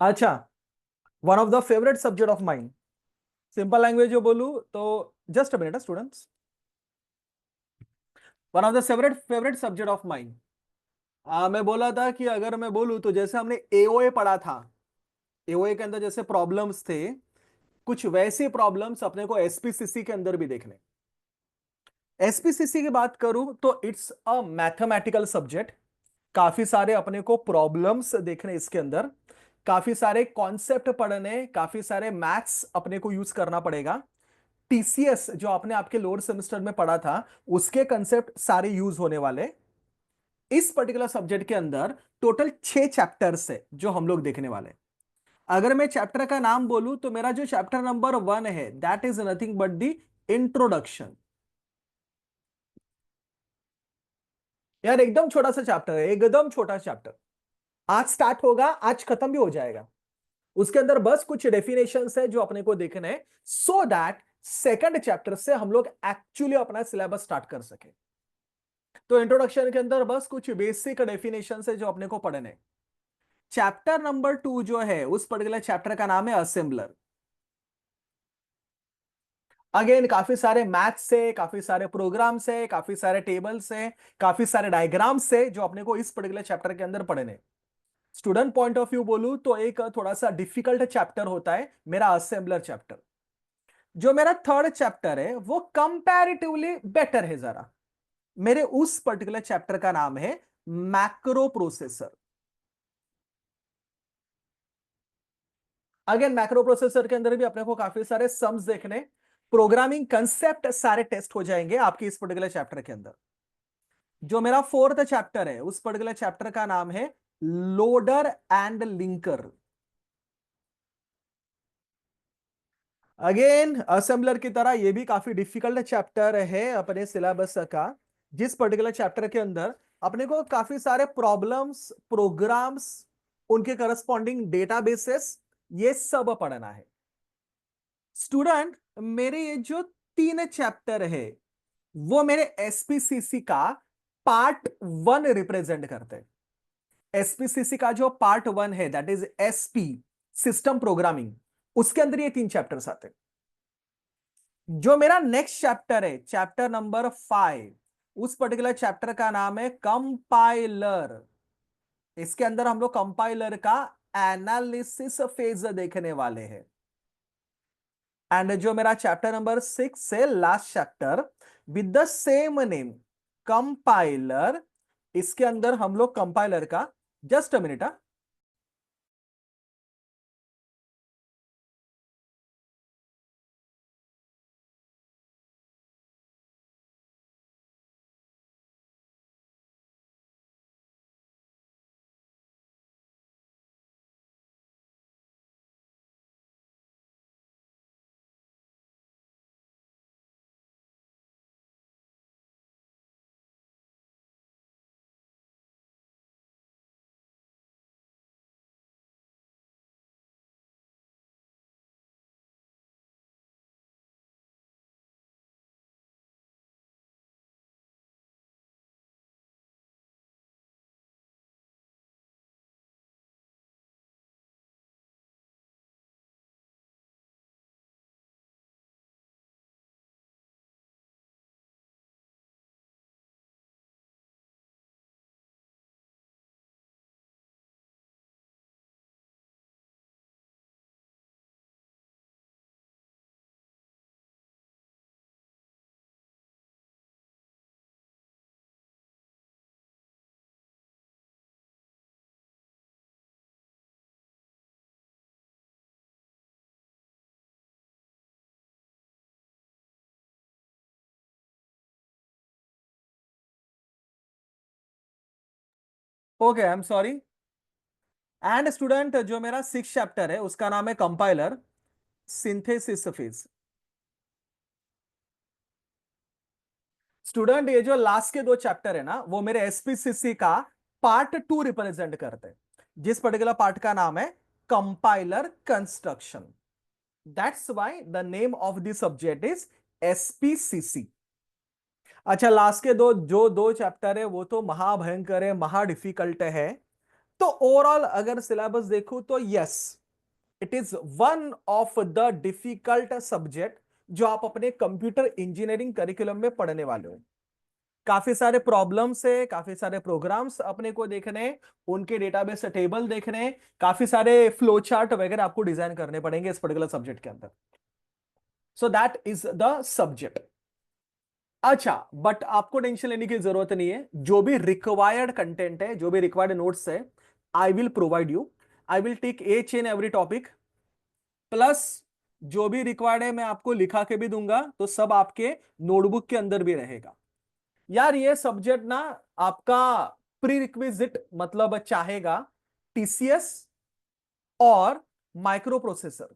अच्छा, one of the favourite subject of mind, simple language जो बोलूं तो, just a minute students, one of the favourite favourite subject of mind. मैं बोला था कि अगर मैं बोलूं तो जैसे हमने एओए पढ़ा था, एओए के अंदर जैसे प्रॉब्लम्स थे, कुछ वैसे प्रॉब्लम्स अपने को एसपीसीसी के अंदर भी देखने। एसपीसीसी की बात करूं तो इट्स अ मैथमेटिकल सब्जेक्ट। काफी सारे अपने को प्रॉब्लम्स देखने इसके अंदर, काफी सारे कॉन्सेप्ट पढ़ने, काफी सारे मैथ्स अपने को यूज करना पड़ेगा। टीसीएस जो आपने आपके लोअर सेमेस्टर में पढ़ा था, उसके कंसेप्ट सारे यूज होने वाले। इस पर्टिकुलर सब्जेक्ट के अंदर टोटल 6 चैप्टर्स है जो हम लोग देखने वाले। अगर मैं चैप्टर का नाम बोलूं तो मेरा जो चैप्टर नंबर 1 है, that is nothing but the introduction. यार एकदम छोटा सा चैप्टर है, एकदम छोटा चैप्टर। आज स्टार्ट होगा, आज खत्म भी हो जाएगा। उसके अंदर बस कुछ डेफिनेशंस है जो अपने को देखने हैं, सो दैट सेकंड चैप्टर से हम लोग एक्चुअली अपना सिलेबस स्टार्ट कर सके। तो इंट्रोडक्शन के अंदर बस कुछ बेसिक डेफिनेशंस है जो अपने को पढ़ने हैं। चैप्टर नंबर 2 जो है, उस पर्टिकुलर चैप्टर का नाम है असेंबलर। अगेन काफी सारे मैथ्स से, काफी सारे प्रोग्राम से, काफी सारे टेबल से, काफी सारे डायग्राम से जो अपने को इस पर्टिकुलर चैप्टर के अंदर पढ़ने। स्टूडेंट पॉइंट ऑफ व्यू बोलूं तो एक थोड़ा सा डिफिकल्ट चैप्टर होता है मेरा असेंबलर चैप्टर। जो मेरा थर्ड चैप्टर है वो कंपैरेटिवली बेटर है जरा। मेरे उस पर्टिकुलर चैप्टर का नाम है macro processor. Again macro processor के अंदर भी अपने को काफी सारे सम्स देखने, प्रोग्रामिंग कंसेप्ट सारे टेस्ट हो जाएंगे आपके इस पर्टिकुलर चैप्टर के अंदर। जो मेरा फोर्थ चैप्टर है, उस पर्टिकुलर चैप्टर का नाम है loader and linker. Again assembler की तरह ये भी काफी डिफिकल्ट चैप्टर है अपने सिलेबस का, जिस पर्टिकुलर चैप्टर के अंदर अपने को काफी सारे प्रॉब्लम्स, प्रोग्राम्स, उनके करस्पॉन्डिंग डेटाबेसेस, ये सब पढ़ना है। स्टूडेंट, मेरे ये जो 3 चैप्टर है वो मेरे एसपीसीसी का पार्ट 1 रिप्रेजेंट करते हैं। एसपीसीसी का जो पार्ट 1 है, that is SP, system programming, उसके अंदर ये 3 चैप्टर्स आते हैं। जो मेरा नेक्स्ट चैप्टर है, चैप्टर नंबर 5, उस पर्टिकुलर चैप्टर का नाम है कंपाइलर। इसके अंदर हम लोग कंपाइलर का एनालिसिस फेज देखने वाले हैं। एंड जो मेरा चैप्टर नंबर 6 है, last chapter with the same name, compiler, इसके अंदर हम लोग कंपाइलर का, just a minute, okay, I am sorry. And student, जो मेरा 6 चैप्टर है उसका नाम है कंपाइलर सिंथेसिस फेज। स्टूडेंट, ये जो लास्ट के 2 चैप्टर है ना, वो मेरे एसपीसीसी का पार्ट 2 रिप्रेजेंट करते हैं, जिस पर्टिकुलर पार्ट का नाम है compiler construction. That's why the name of the subject is SPCC. अच्छा, लास्ट के 2 चैप्टर है वो तो महाभयंकर है, महा डिफिकल्ट है। तो ओवरऑल अगर सिलेबस देखूं तो yes, it is one of the difficult subject जो आप अपने कंप्यूटर इंजीनियरिंग करिकुलम में पढ़ने वाले हो। काफी सारे प्रॉब्लम्स है, काफी सारे प्रोग्राम्स अपने को देखने हैं, उनके डेटाबेस टेबल देखने हैं, काफी सारे फ्लो चार्ट वगैरह आपको डिजाइन करने पड़ेंगे इस पर्टिकुलर सब्जेक्ट के अंदर। So that is the subject. अच्छा, बट आपको टेंशन लेने की जरूरत नहीं है, जो भी रिक्वायर्ड कंटेंट है, जो भी रिक्वायर्ड नोट्स है, I will provide you. I will take each in every topic, plus जो भी रिक्वायर्ड है मैं आपको लिखा के भी दूंगा, तो सब आपके नोटबुक के अंदर भी रहेगा। यार ये सब्जेक्ट ना आपका प्री रिक्विजिट मतलब चाहेगा टीसीएस और माइक्रो प्रोसेसर,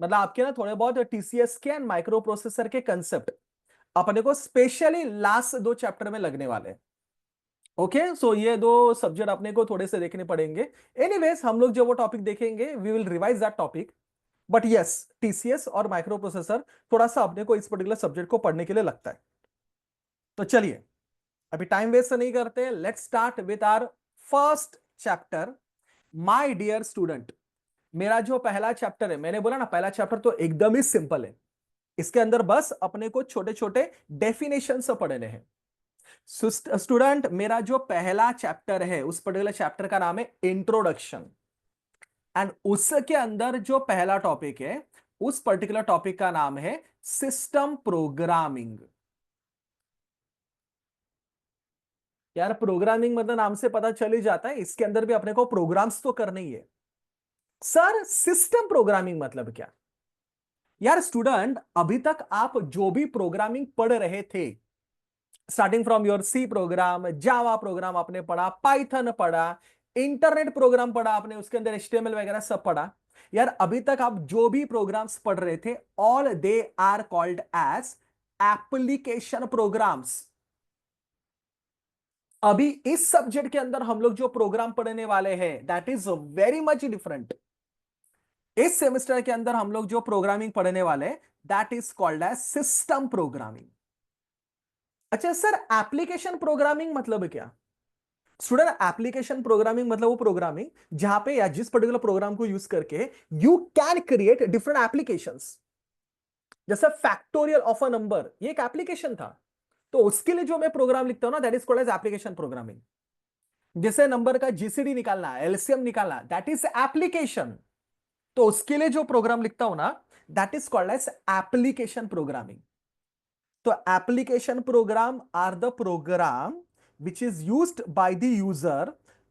मतलब आपके ना थोड़े बहुत टीसीएस के एंड माइक्रो प्रोसेसर के कंसेप्ट अपने को स्पेशली लास्ट दो चैप्टर में लगने वाले हैं। ओके, सो ये दो सब्जेक्ट अपने को थोड़े से देखने पड़ेंगे। एनीवेज हम लोग जो वो टॉपिक देखेंगे we will revise that topic, but yes, TCS और माइक्रो प्रोसेसर थोड़ा सा अपने को इस पर्टिकुलर सब्जेक्ट को पढ़ने के लिए लगता है। तो चलिए अभी टाइम वेस्ट नहीं करते, let's start with our first chapter. My dear student, मेरा जो पहला चैप्टर है, मैंने बोला ना पहला चैप्टर तो एकदम ही सिंपल है, इसके अंदर बस अपने को छोटे छोटे डेफिनेशन पढ़ने हैं। स्टूडेंट, मेरा जो पहला चैप्टर है उस पर्टिकुलर चैप्टर का नाम है इंट्रोडक्शन, एंड उसके अंदर जो पहला टॉपिक है उस पर्टिकुलर टॉपिक का नाम है सिस्टम प्रोग्रामिंग। यार प्रोग्रामिंग मतलब नाम से पता चल ही जाता है, इसके अंदर भी अपने को प्रोग्राम्स तो करने ही है। सर सिस्टम प्रोग्रामिंग मतलब क्या? यार स्टूडेंट, अभी तक आप जो भी प्रोग्रामिंग पढ़ रहे थे, starting from your C program, Java program आपने पढ़ा, पाइथन पढ़ा, इंटरनेट प्रोग्राम पढ़ा आपने, उसके अंदर एचटीएमएल वगैरह सब पढ़ा। यार अभी तक आप जो भी प्रोग्राम्स पढ़ रहे थे, all they are called as application programs. अभी इस सब्जेक्ट के अंदर हम लोग जो प्रोग्राम पढ़ने वाले हैं that is very much different. इस सेमेस्टर के अंदर हम लोग जो प्रोग्रामिंग पढ़ने वाले हैं that is called as system programming. अच्छा सर, एप्लीकेशन प्रोग्रामिंग मतलब क्या? स्टूडेंट, एप्लीकेशन प्रोग्रामिंग मतलब वो प्रोग्रामिंग जहां पे या जिस पर्टिकुलर प्रोग्राम को यूज करके you can create different applications. जैसे फैक्टोरियल ऑफ अ नंबर, ये एक एप्लीकेशन था, तो उसके लिए जो मैं प्रोग्राम लिखता हूं ना that is called as application programming. जैसे नंबर का जीसीडी निकालना, एलसीएम निकालना, दैट इज एप्लीकेशन, तो उसके लिए जो प्रोग्राम लिखता हूं ना that is called as application programming. तो application program are the program which is used by the user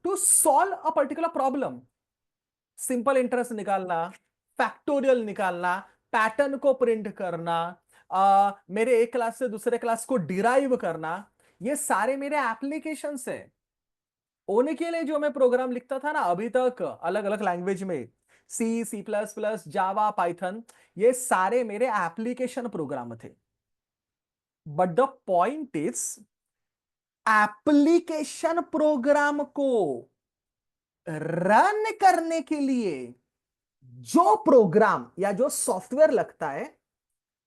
to solve a particular problem। Simple interest निकालना, फैक्टोरियल निकालना, पैटर्न को प्रिंट करना, मेरे एक क्लास से दूसरे क्लास को डिराइव करना, ये सारे मेरे एप्लीकेशंस है। होने के लिए जो मैं प्रोग्राम लिखता था ना अभी तक अलग अलग लैंग्वेज में, सी, C plus plus, Java, Python, ये सारे मेरे एप्लीकेशन प्रोग्राम थे। But the point is, application program को रन करने के लिए जो प्रोग्राम या जो सॉफ्टवेयर लगता है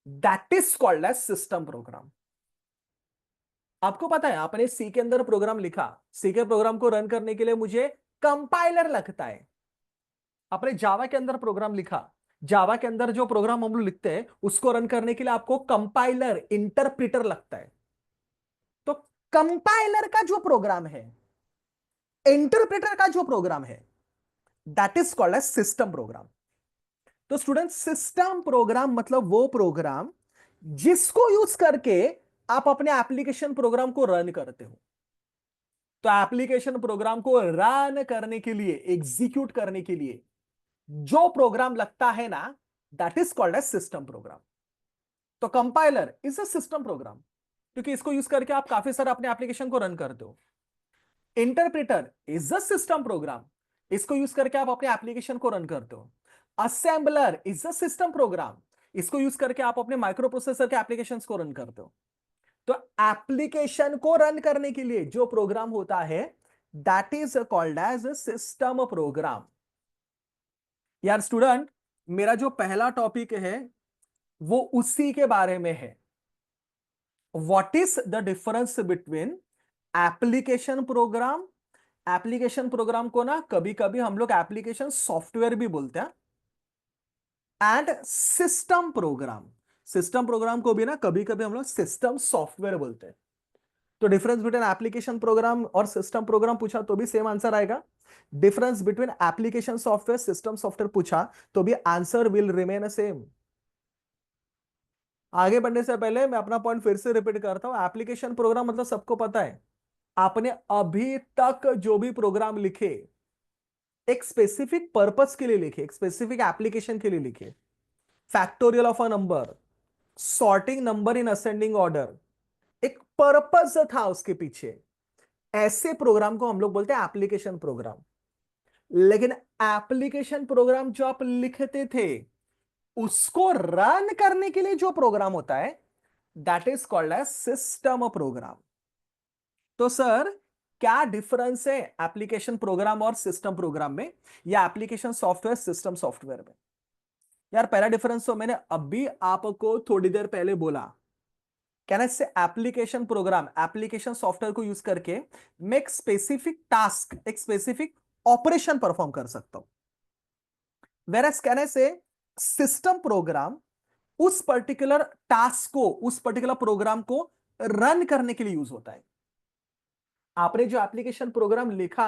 that is called as system program. आपको पता है आपने सी के अंदर प्रोग्राम लिखा, सी के प्रोग्राम को रन करने के लिए मुझे कंपाइलर लगता है। आपने जावा के अंदर प्रोग्राम लिखा, जावा के अंदर जो प्रोग्राम हम लोग लिखते हैं उसको रन करने के लिए आपको कंपाइलर, इंटरप्रिटर लगता है। तो कंपाइलर का जो प्रोग्राम है, इंटरप्रेटर का जो प्रोग्राम है that is called as system program. तो स्टूडेंट, सिस्टम प्रोग्राम मतलब वो प्रोग्राम जिसको यूज करके आप अपने एप्लीकेशन प्रोग्राम को रन करते हो। तो एप्लीकेशन प्रोग्राम को रन करने के लिए, एग्जीक्यूट करने के लिए जो प्रोग्राम लगता है ना that is called as system program. तो compiler is a system program, क्योंकि इसको यूज करके आप काफी सारे अपने एप्लीकेशन को रन करते हो। Interpreter is a system programme, इसको यूज करके आप अपने एप्लीकेशन को रन करते हो। Assembler is a system programme, इसको यूज करके आप अपने माइक्रो प्रोसेसर के एप्लीकेशंस को रन करते हो। तो एप्लीकेशन को रन करने के लिए जो प्रोग्राम होता है that is called as a system program. यार स्टूडेंट, मेरा जो पहला टॉपिक है वो उसी के बारे में है। What is the difference between application program application program को ना कभी कभी हम लोग एप्लीकेशन सॉफ्टवेयर भी बोलते हैं, एंड सिस्टम प्रोग्राम को भी ना कभी कभी हम लोग सिस्टम सॉफ्टवेयर बोलते हैं। तो डिफरेंस बिटवीन एप्लीकेशन प्रोग्राम और सिस्टम प्रोग्राम पूछा तो भी सेम आंसर आएगा। Difference between application software system software पूछा तो भी आंसर विल रिमेन सेम। आगे बढ़ने से पहले मैं अपना पॉइंट फिर से रिपीट करता हूं। एप्लीकेशन प्रोग्राम मतलब सबको पता है, आपने अभी तक जो भी प्रोग्राम लिखे एक स्पेसिफिक पर्पस के लिए लिखे, एक स्पेसिफिक एप्लीकेशन के लिए लिखे। Factorial of a number, sorting number in ascending order, एक पर्पस था उसके पीछे। ऐसे प्रोग्राम को हम लोग बोलते हैं एप्लीकेशन प्रोग्राम। लेकिन एप्लीकेशन प्रोग्राम जो आप लिखते थे उसको रन करने के लिए जो प्रोग्राम होता है that is called as system program. तो सर क्या डिफरेंस है एप्लीकेशन प्रोग्राम और सिस्टम प्रोग्राम में, या एप्लीकेशन सॉफ्टवेयर सिस्टम सॉफ्टवेयर में? यार पहला डिफरेंस तो मैंने अभी आपको थोड़ी देर पहले बोला। कैन आई से एप्लीकेशन प्रोग्राम, एप्लीकेशन सॉफ्टवेयर को यूज करके मैं एक स्पेसिफिक टास्क, एक स्पेसिफिक ऑपरेशन परफॉर्म कर सकता हूं। वेरएस कैन आई से सिस्टम प्रोग्राम उस पर्टिकुलर टास्क को, उस पर्टिकुलर प्रोग्राम को रन करने के लिए यूज होता है। आपने जो एप्लीकेशन प्रोग्राम लिखा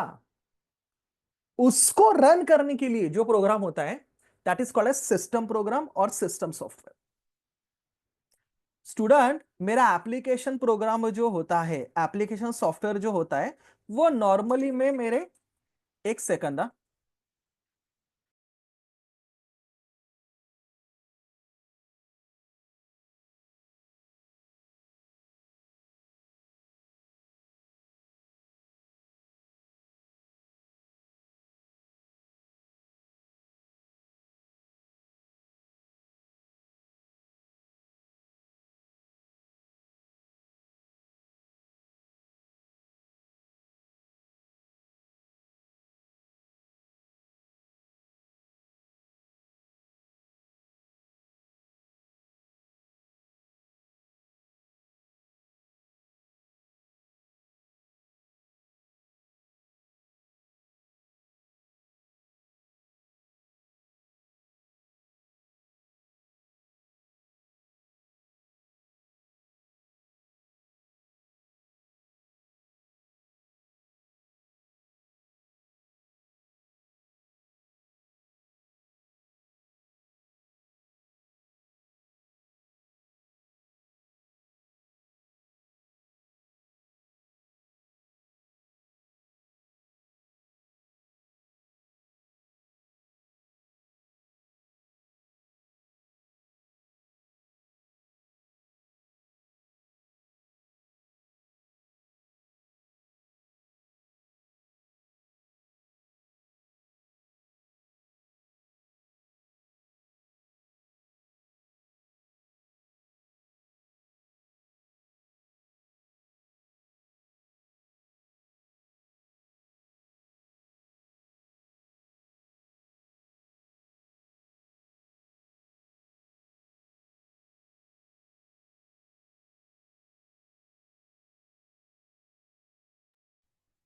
उसको रन करने के लिए जो प्रोग्राम होता है that is called as system program और सिस्टम सॉफ्टवेयर। स्टूडेंट मेरा एप्लीकेशन प्रोग्राम जो होता है, एप्लीकेशन सॉफ्टवेयर जो होता है वो नॉर्मली में मेरे, एक सेकंड,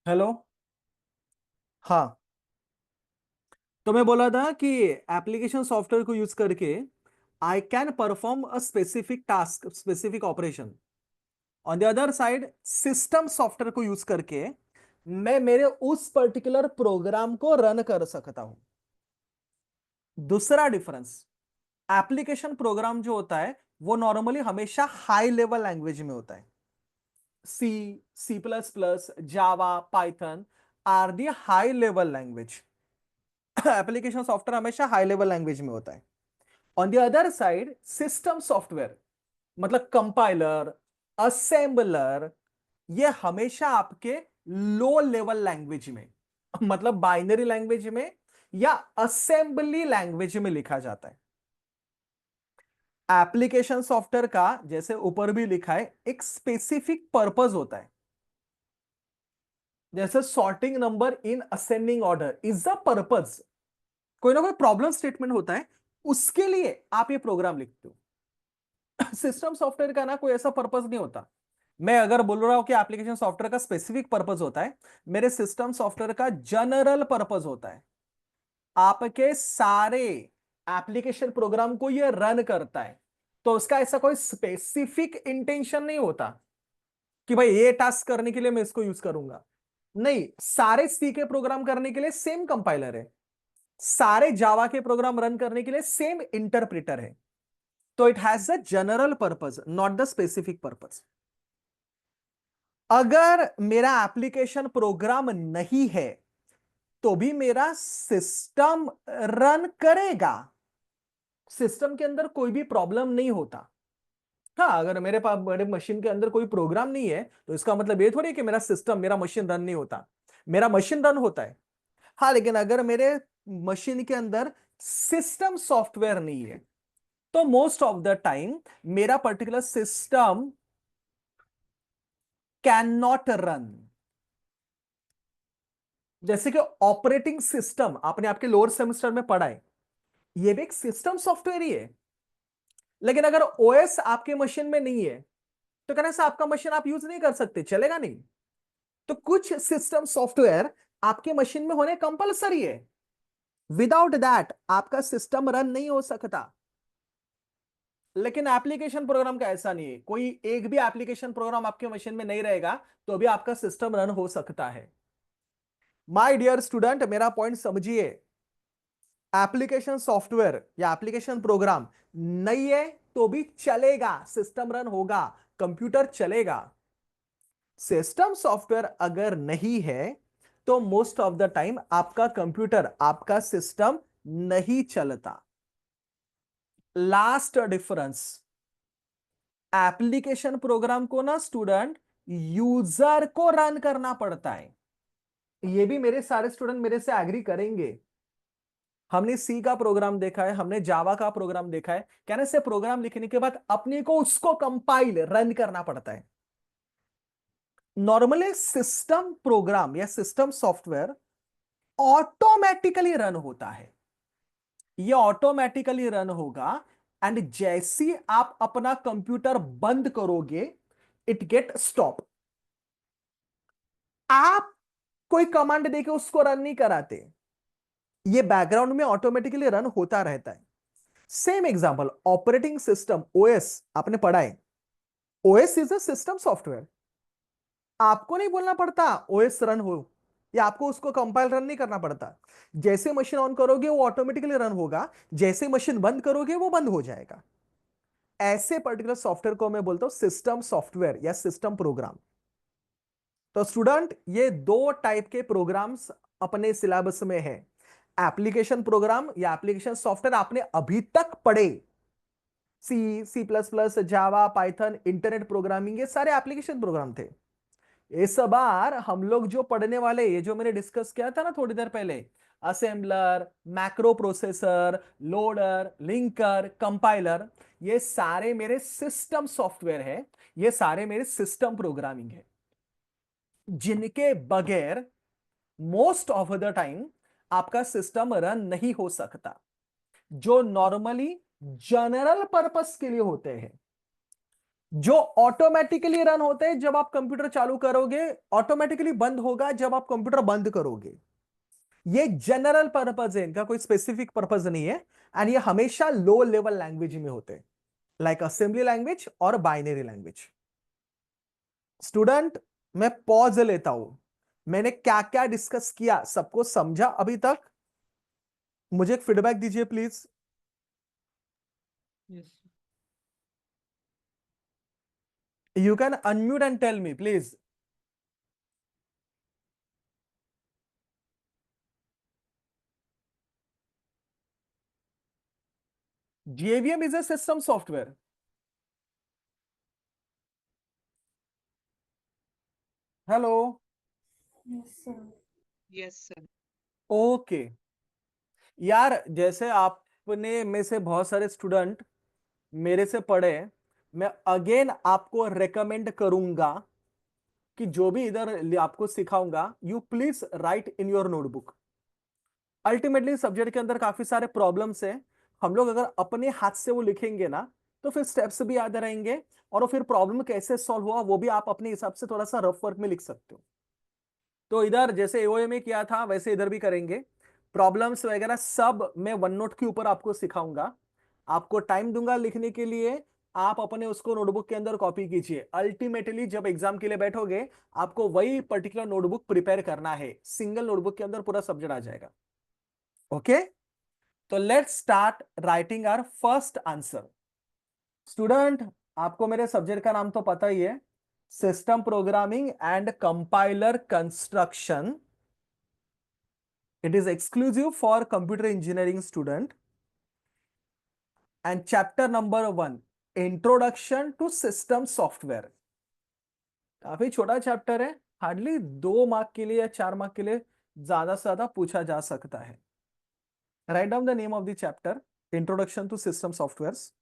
हेलो। हाँ, तो मैं बोला था कि एप्लीकेशन सॉफ्टवेयर को यूज करके I can perform a specific task, specific operation. On the other side system software को यूज करके मैं मेरे उस पर्टिकुलर प्रोग्राम को रन कर सकता हूं। दूसरा डिफरेंस, एप्लीकेशन प्रोग्राम जो होता है वो नॉर्मली हमेशा हाई लेवल लैंग्वेज में होता है। C, C plus plus, Java, Python are the high level language. Application software हमेशा हाई लेवल लैंग्वेज में होता है। On the other side system software मतलब कंपाइलर, असेंबलर, ये हमेशा आपके लो लेवल लैंग्वेज में मतलब बाइनरी लैंग्वेज में या असेंबली लैंग्वेज में लिखा जाता है। एप्लीकेशन सॉफ्टवेयर का जैसे ऊपर भी लिखा है एक स्पेसिफिक पर्पस होता है। जैसे sorting number in ascending order is the purpose. कोई ना कोई प्रॉब्लम स्टेटमेंट होता है, उसके लिए आप ये प्रोग्राम लिखते हो। सिस्टम सॉफ्टवेयर का ना कोई ऐसा पर्पस नहीं होता। मैं अगर बोल रहा हूं कि एप्लीकेशन सॉफ्टवेयर का स्पेसिफिक पर्पस होता है, मेरे सिस्टम सॉफ्टवेयर का जनरल पर्पस होता है। आपके सारे एप्लीकेशन प्रोग्राम को ये रन करता है, तो उसका ऐसा कोई स्पेसिफिक इंटेंशन नहीं होता कि भाई ये टास्क करने के लिए मैं इसको यूज करूंगा। नहीं, सारे सी के प्रोग्राम करने के लिए सेम कंपाइलर है, सारे जावा के प्रोग्राम रन करने के लिए सेम इंटरप्रेटर है। तो it has the general purpose, not the specific purpose. अगर मेरा एप्लीकेशन प्रोग्राम नहीं है तो भी मेरा सिस्टम रन करेगा, सिस्टम के अंदर कोई भी प्रॉब्लम नहीं होता। हाँ, अगर मेरे पास मेरे मशीन के अंदर कोई प्रोग्राम नहीं है तो इसका मतलब ये थोड़ी है कि मेरा सिस्टम, मेरा मशीन रन नहीं होता। मेरा मशीन रन होता है। हाँ, लेकिन अगर मेरे मशीन के अंदर सिस्टम सॉफ्टवेयर नहीं है तो मोस्ट ऑफ द टाइम मेरा particular system can not run. जैसे कि ऑपरेटिंग सिस्टम आपने आपके लोअर सेमेस्टर में पढ़ा है, ये भी एक सिस्टम सॉफ्टवेयर ही है। लेकिन अगर ओएस आपके मशीन में नहीं है तो कहने से आपका मशीन आप यूज नहीं कर सकते, चलेगा नहीं। तो कुछ सिस्टम सॉफ्टवेयर आपके मशीन में होने कंपलसरी है, विदाउट दैट आपका सिस्टम रन नहीं हो सकता। लेकिन एप्लीकेशन प्रोग्राम का ऐसा नहीं है, कोई एक भी एप्लीकेशन प्रोग्राम आपके मशीन में नहीं रहेगा तो भी आपका सिस्टम रन हो सकता है। माय डियर स्टूडेंट, मेरा पॉइंट समझिए। एप्लीकेशन सॉफ्टवेयर या एप्लीकेशन प्रोग्राम नहीं है तो भी चलेगा, सिस्टम रन होगा, कंप्यूटर चलेगा। सिस्टम सॉफ्टवेयर अगर नहीं है तो मोस्ट ऑफ द टाइम आपका कंप्यूटर, आपका सिस्टम नहीं चलता। लास्ट डिफरेंस, एप्लीकेशन प्रोग्राम को ना स्टूडेंट यूजर को रन करना पड़ता है। ये भी मेरे सारे स्टूडेंट मेरे से एग्री करेंगे। हमने सी का प्रोग्राम देखा है, हमने जावा का प्रोग्राम देखा है, कहने से प्रोग्राम लिखने के बाद अपने को उसको कंपाइल रन करना पड़ता है। नॉर्मली सिस्टम प्रोग्राम या सिस्टम सॉफ्टवेयर ऑटोमेटिकली रन होता है, ये ऑटोमेटिकली रन होगा। एंड जैसे आप अपना कंप्यूटर बंद करोगे इट गेट स्टॉप। आप कोई कमांड देके उसको रन नहीं कराते, ये बैकग्राउंड में ऑटोमेटिकली रन होता रहता है। Same example, operating system OS आपने पढ़ा है, OS is a system software. आपको नहीं बोलना पड़ता ओएस रन हो, या आपको उसको कंपाइल रन नहीं करना पड़ता। जैसे मशीन ऑन करोगे वो ऑटोमेटिकली रन होगा, जैसे मशीन बंद करोगे वो बंद हो जाएगा। ऐसे पर्टिकुलर सॉफ्टवेयर को मैं बोलता हूं सिस्टम सॉफ्टवेयर या सिस्टम प्रोग्राम। तो स्टूडेंट, ये दो टाइप के प्रोग्राम्स अपने सिलेबस में है। एप्लीकेशन प्रोग्राम या एप्लीकेशन सॉफ्टवेयर आपने अभी तक पढ़े, सी, C plus plus, Java, Python, internet programming, ये सारे एप्लीकेशन प्रोग्राम थे। इस बार हम लोग जो पढ़ने वाले, ये जो मैंने डिस्कस किया था ना थोड़ी देर पहले, assembler, macro processor, loader, linker, compiler, ये सारे मेरे सिस्टम सॉफ्टवेयर है, ये सारे मेरे सिस्टम प्रोग्रामिंग है, जिनके बगैर मोस्ट ऑफ द टाइम आपका सिस्टम रन नहीं हो सकता। जो नॉर्मली जनरल पर्पस के लिए होते हैं, जो ऑटोमेटिकली रन होते हैं जब आप कंप्यूटर चालू करोगे, ऑटोमेटिकली बंद होगा जब आप कंप्यूटर बंद करोगे। ये जनरल पर्पस है, इनका कोई स्पेसिफिक पर्पस नहीं है। एंड ये हमेशा लो लेवल लैंग्वेज में होते हैं, लाइक असेंबली लैंग्वेज और बाइनरी लैंग्वेज। स्टूडेंट, मैं पॉज लेता हूं, मैंने क्या क्या डिस्कस किया सबको समझा अभी तक? मुझे एक फीडबैक दीजिए please. Yes. You can unmute and tell me please. JVM is a system software. Hello. Yes, sir. Yes, sir. Okay यार, जैसे आपने में से बहुत सारे स्टूडेंट मेरे से पढ़े, मैं अगेन आपको रेकमेंड करूंगा कि जो भी इधर आपको सिखाऊंगा, you please right in your notebook. Ultimately subject के अंदर काफी सारे प्रॉब्लम्स हैं, हम लोग अगर अपने हाथ से वो लिखेंगे ना तो तो फिर स्टेप्स भी याद रहेंगे, और फिर प्रॉब्लम कैसे सॉल्व हुआ वो भी आप अपने हिसाब से थोड़ा सा रफ वर्क में लिख सकते हो। तो इधर जैसे एओए में किया था वैसे इधर भी करेंगे। प्रॉब्लम्स वगैरह सब मैं वन नोट के ऊपर आपको सिखाऊंगा, आपको टाइम दूंगा लिखने के लिए, आप अपने उसको नोटबुक के अंदर कॉपी कीजिए। अल्टीमेटली जब एग्जाम के लिए बैठोगे आपको वही पर्टिकुलर नोटबुक प्रिपेयर करना है, सिंगल नोटबुक के अंदर पूरा सब्जेक्ट आ जाएगा। ओके, तो let's start writing our first answer. Student, आपको मेरे सब्जेक्ट का नाम तो पता ही है, system programming and compiler construction. It is exclusive for computer engineering student. And chapter number 1, introduction to system software. काफी छोटा चैप्टर है, हार्डली 2 मार्क के लिए या 4 मार्क के लिए ज्यादा से ज्यादा पूछा जा सकता है। Write down the name of the chapter, introduction to system softwares.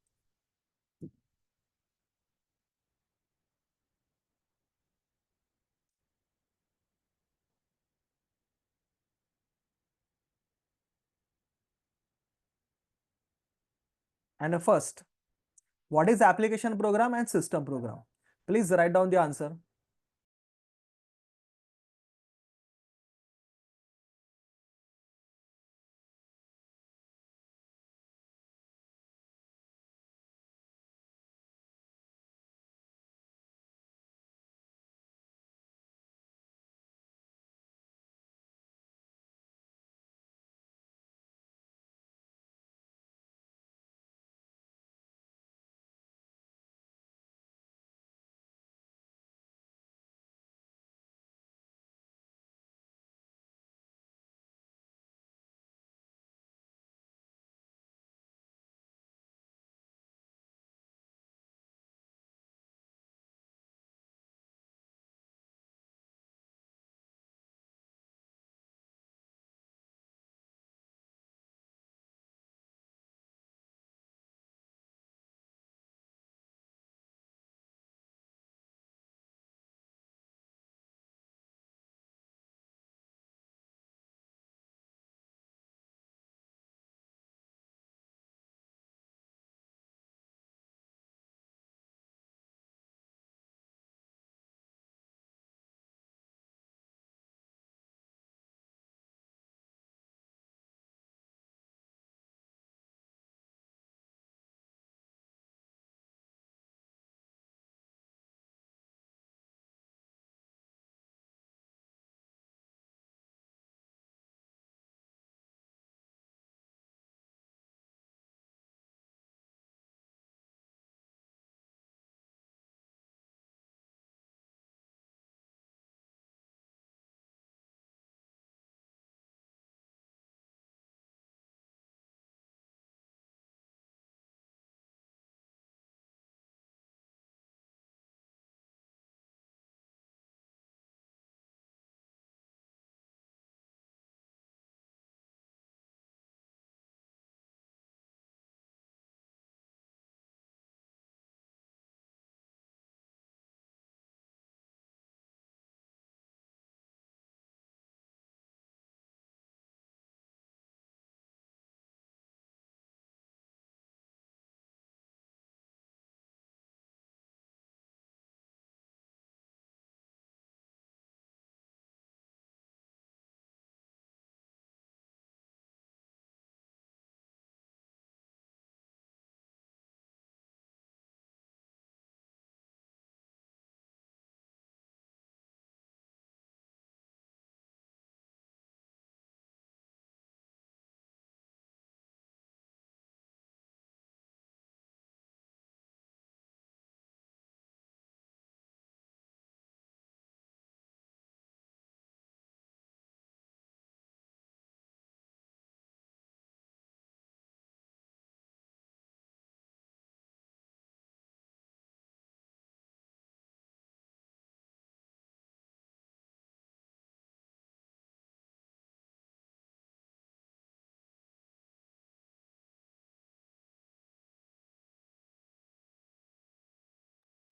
And first, what is application program and system program? Please write down the answer.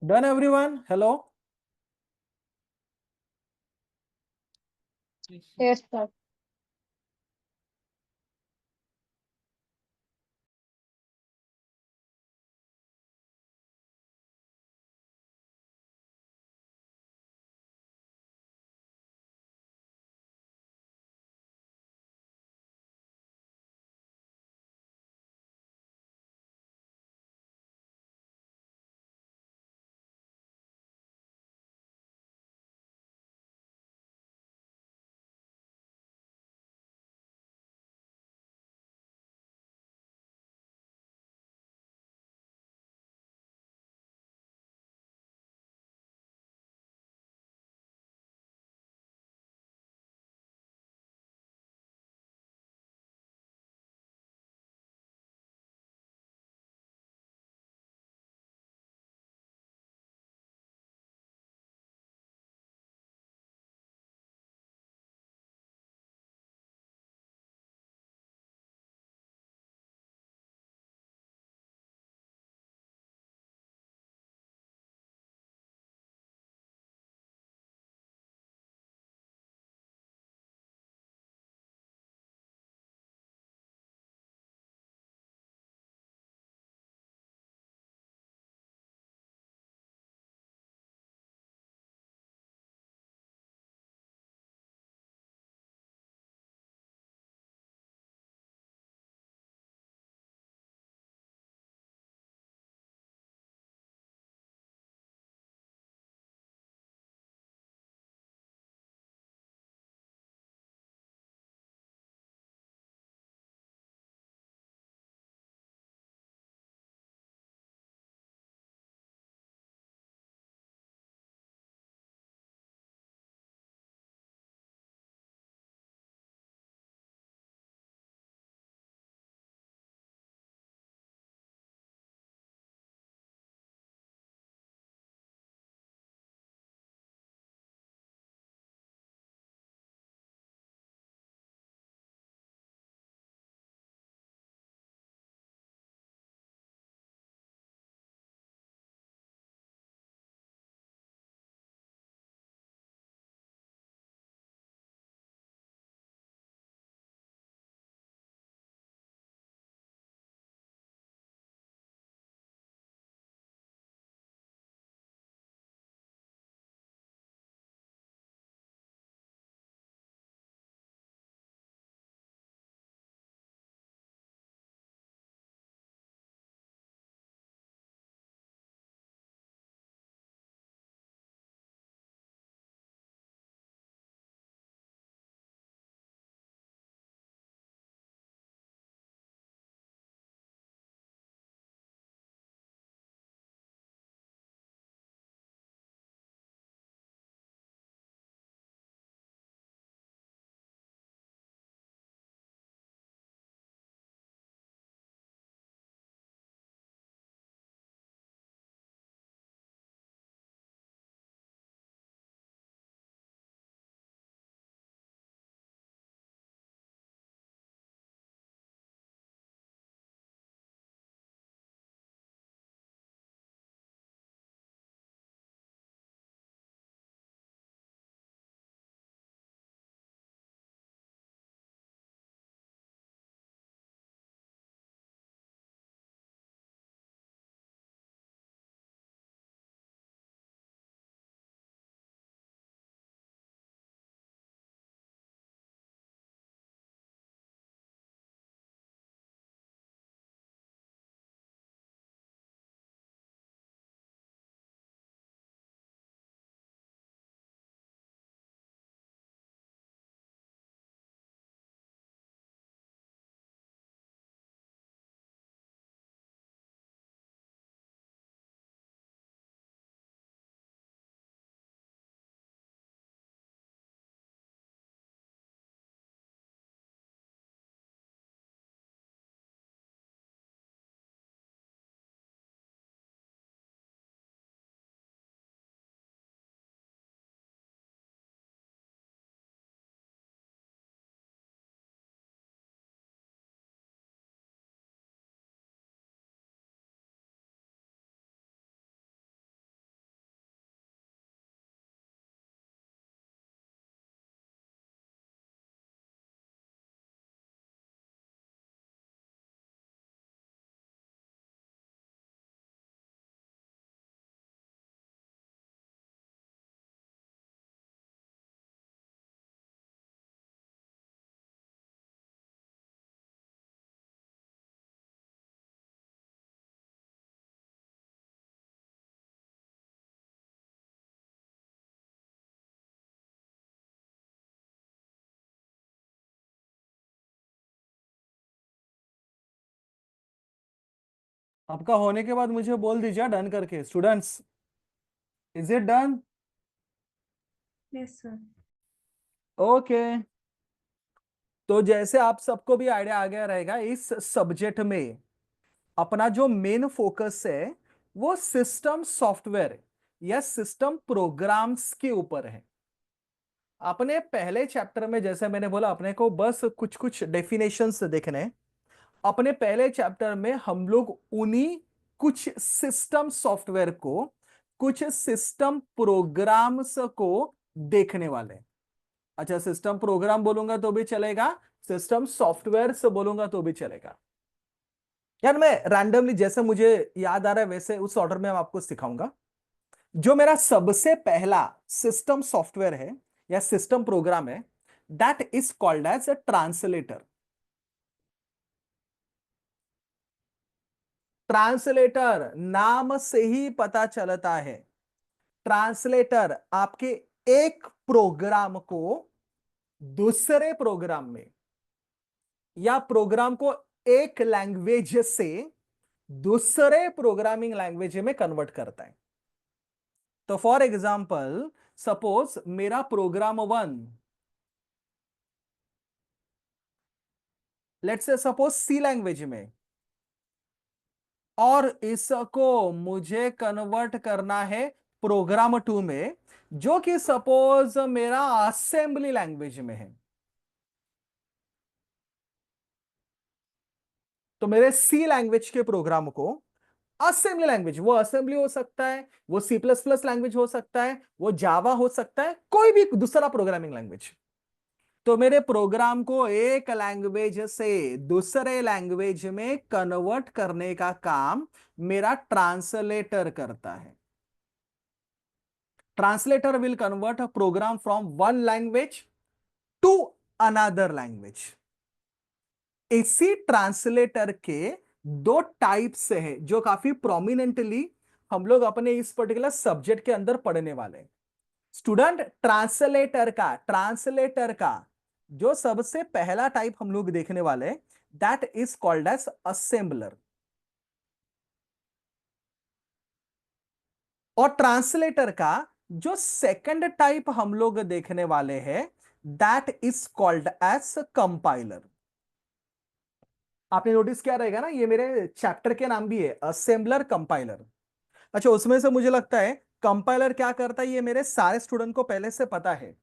Done everyone? Hello? Yes, sir. आपका होने के बाद मुझे बोल दीजिए डन करके। Students, is it done? Yes, sir. Okay. तो जैसे आप सबको भी आइडिया आ गया रहेगा, इस सब्जेक्ट में अपना जो मेन फोकस है वो सिस्टम सॉफ्टवेयर या सिस्टम प्रोग्राम्स के ऊपर है। अपने पहले चैप्टर में जैसे मैंने बोला, अपने को बस कुछ कुछ डेफिनेशंस देखने हैं। अपने पहले चैप्टर में हम लोग उन्हीं कुछ सिस्टम सॉफ्टवेयर को, कुछ सिस्टम प्रोग्राम्स को देखने वाले हैं। अच्छा, सिस्टम प्रोग्राम बोलूंगा तो भी चलेगा, सिस्टम सॉफ्टवेयर से बोलूंगा तो भी चलेगा। यार मैं रैंडमली जैसे मुझे याद आ रहा है वैसे उस ऑर्डर में मैं आपको सिखाऊंगा। जो मेरा सबसे पहला सिस्टम सॉफ्टवेयर है या सिस्टम प्रोग्राम है, that is called as a translator. Translator नाम से ही पता चलता है, ट्रांसलेटर आपके एक प्रोग्राम को दूसरे प्रोग्राम में या प्रोग्राम को एक लैंग्वेज से दूसरे प्रोग्रामिंग लैंग्वेज में कन्वर्ट करता है। तो फॉर एग्जाम्पल, सपोज मेरा program 1, let's say suppose C language में, और इसको मुझे कन्वर्ट करना है प्रोग्राम 2 में, जो कि सपोज मेरा असेंबली लैंग्वेज में है। तो मेरे सी लैंग्वेज के प्रोग्राम को असेंबली लैंग्वेज, वो असेंबली हो सकता है, वो सी प्लस प्लस लैंग्वेज हो सकता है, वो जावा हो सकता है, कोई भी दूसरा प्रोग्रामिंग लैंग्वेज। तो मेरे प्रोग्राम को एक लैंग्वेज से दूसरे लैंग्वेज में कन्वर्ट करने का काम मेरा ट्रांसलेटर करता है। Translator will convert a program from one language to another language. इसी ट्रांसलेटर के दो टाइप्स है जो काफी प्रोमिनेंटली हम लोग अपने इस पर्टिकुलर सब्जेक्ट के अंदर पढ़ने वाले हैं। स्टूडेंट, ट्रांसलेटर का जो सबसे पहला टाइप हम लोग देखने वाले हैं, that is called as assembler. और ट्रांसलेटर का जो सेकंड टाइप हम लोग देखने वाले हैं, that is called as compiler. आपने नोटिस किया रहेगा ना, ये मेरे चैप्टर के नाम भी है, असेंबलर कंपाइलर। अच्छा, उसमें से मुझे लगता है कंपाइलर क्या करता है ये मेरे सारे स्टूडेंट को पहले से पता है।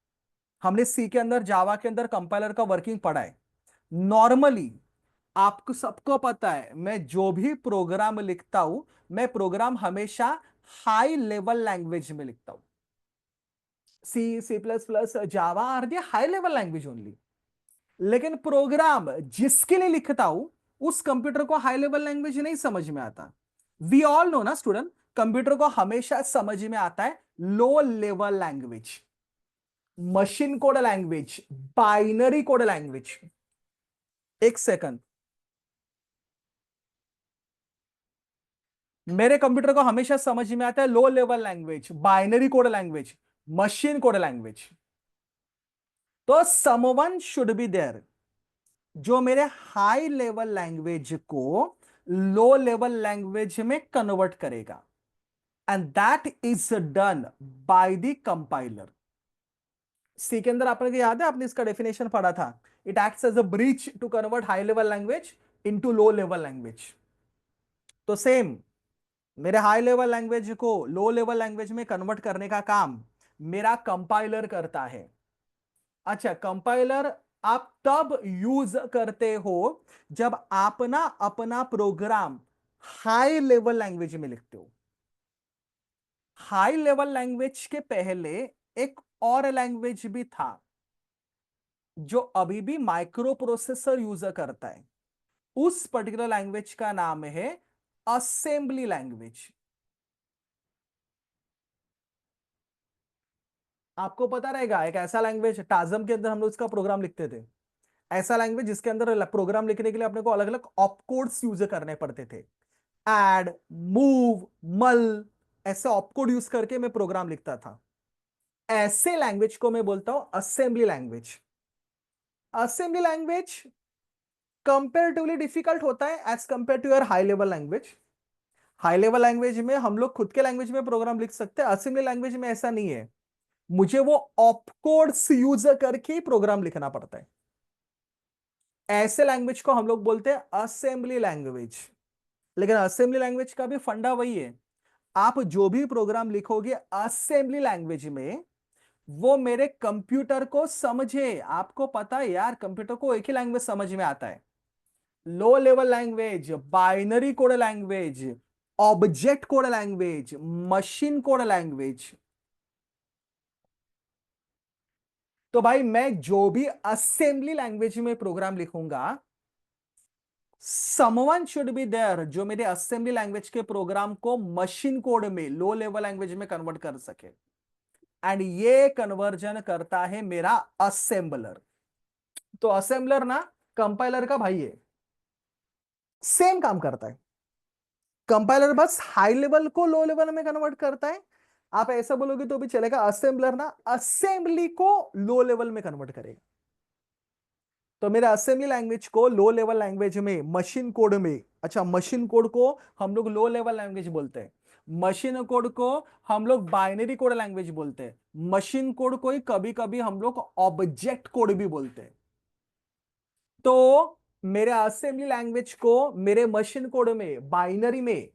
हमने सी के अंदर, जावा के अंदर कंपाइलर का वर्किंग पढ़ा है। नॉर्मली आपको सबको पता है, मैं जो भी प्रोग्राम लिखता हूं, मैं प्रोग्राम हमेशा हाई लेवल लैंग्वेज में लिखता हूं। C, C plus plus, Java are the high level language only. लेकिन प्रोग्राम जिसके लिए लिखता हूं, उस कंप्यूटर को हाई लेवल लैंग्वेज नहीं समझ में आता। वी ऑल नो ना स्टूडेंट, कंप्यूटर को हमेशा समझ में आता है low level language, machine code language, binary code language. एक सेकंड, मेरे कंप्यूटर को हमेशा समझ में आता है low level language, binary code language, machine code language. तो समवन शुड बी देयर जो मेरे हाई लेवल लैंग्वेज को लो लेवल लैंग्वेज में कन्वर्ट करेगा, and that is done by the compiler. C के अंदर आपने याद है, आपने इसका डेफिनेशन पढ़ा था, it acts as a bridge to convert high level language into low level language. तो सेम, मेरे हाई लेवल लैंग्वेज को लो लेवल लैंग्वेज में कन्वर्ट करने का काम मेरा कंपाइलर करता है। अच्छा, कंपाइलर आप तब यूज करते हो जब आप ना अपना प्रोग्राम हाई लेवल लैंग्वेज में लिखते हो। हाई लेवल लैंग्वेज के पहले एक और लैंग्वेज भी था जो अभी भी माइक्रो प्रोसेसर यूज करता है। उस पर्टिकुलर लैंग्वेज का नाम है असेंबली लैंग्वेज। आपको पता रहेगा एक ऐसा लैंग्वेज, टाजम के अंदर हम लोग इसका प्रोग्राम लिखते थे। ऐसा लैंग्वेज जिसके अंदर प्रोग्राम लिखने के लिए अपने को अलग अलग ऑपकोड्स यूज करने पड़ते थे। एड, मूव, मल, ऐसे ऑपकोड यूज करके मैं प्रोग्राम लिखता था। ऐसे लैंग्वेज को मैं बोलता हूं assembly language. Assembly language comparatively difficult होता है as compare to your high level language. High level language में हम लोग खुद के लैंग्वेज में प्रोग्राम लिख सकते हैं, असेंबली लैंग्वेज में ऐसा नहीं है, मुझे वो ऑपकोड्स यूज करके ही प्रोग्राम लिखना पड़ता है। ऐसे लैंग्वेज को हम लोग बोलते हैं असेंबली लैंग्वेज। लेकिन असेंबली लैंग्वेज का भी फंडा वही है, आप जो भी प्रोग्राम लिखोगे असेंबली लैंग्वेज में, वो मेरे कंप्यूटर को समझे। आपको पता है यार, कंप्यूटर को एक ही लैंग्वेज समझ में आता है, low level language, binary code language, object code language, machine code language. तो भाई मैं जो भी असेंबली लैंग्वेज में प्रोग्राम लिखूंगा, समवन शुड बी देयर जो मेरे असेंबली लैंग्वेज के प्रोग्राम को मशीन कोड में, लो लेवल लैंग्वेज में कन्वर्ट कर सके। एंड ये कन्वर्जन करता है मेरा असेंबलर। तो असेंबलर ना कंपाइलर का भाई है, सेम काम करता है। कंपाइलर बस हाई लेवल को लो लेवल में कन्वर्ट करता है। आप ऐसा बोलोगे तो भी चलेगा, असेंबलर ना असेंबली को लो लेवल में कन्वर्ट करेगा। तो मेरे असेंबली लैंग्वेज को लो लेवल लैंग्वेज में, मशीन कोड में, अच्छा मशीन कोड को हम लोग लो लेवल लैंग्वेज बोलते हैं, मशीन कोड को हम लोग बाइनरी कोड लैंग्वेज बोलते हैं, मशीन कोड को ही कभी कभी हम लोग ऑब्जेक्ट कोड भी बोलते हैं। तो मेरे असेंबली लैंग्वेज को मेरे मशीन कोड में, बाइनरी में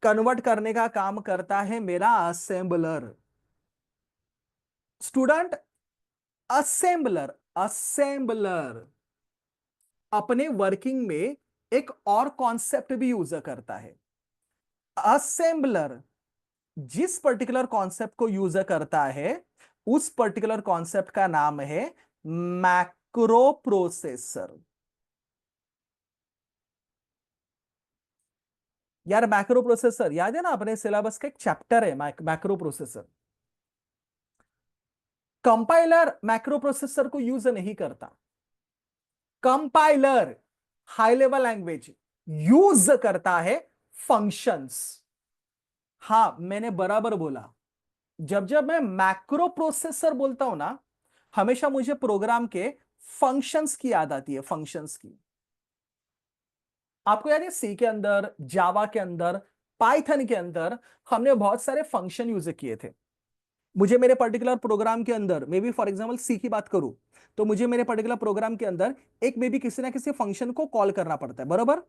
कन्वर्ट करने का काम करता है मेरा असेंबलर। स्टूडेंट, असेंबलर असेंबलर अपने वर्किंग में एक और कॉन्सेप्ट भी यूज करता है। असेंबलर जिस पर्टिकुलर कॉन्सेप्ट को यूज करता है, उस पर्टिकुलर कॉन्सेप्ट का नाम है मैक्रो प्रोसेसर। यार मैक्रो प्रोसेसर याद है ना, अपने सिलेबस का एक चैप्टर है macro processor. Compiler macro processor को यूज नहीं करता, compiler high level language use करता है फंक्शंस। हां मैंने बराबर बोला, जब जब मैं मैक्रो प्रोसेसर बोलता हूं ना, हमेशा मुझे प्रोग्राम के फंक्शंस की याद आती है, फंक्शंस की। आपको याद है सी के अंदर, जावा के अंदर, पाइथन के अंदर हमने बहुत सारे फंक्शन यूज किए थे। मुझे मेरे पर्टिकुलर प्रोग्राम के अंदर, maybe for example C की बात करूं, तो मुझे मेरे पर्टिकुलर प्रोग्राम के अंदर एक मे बी किसी ना किसी फंक्शन को कॉल करना पड़ता है, बराबर।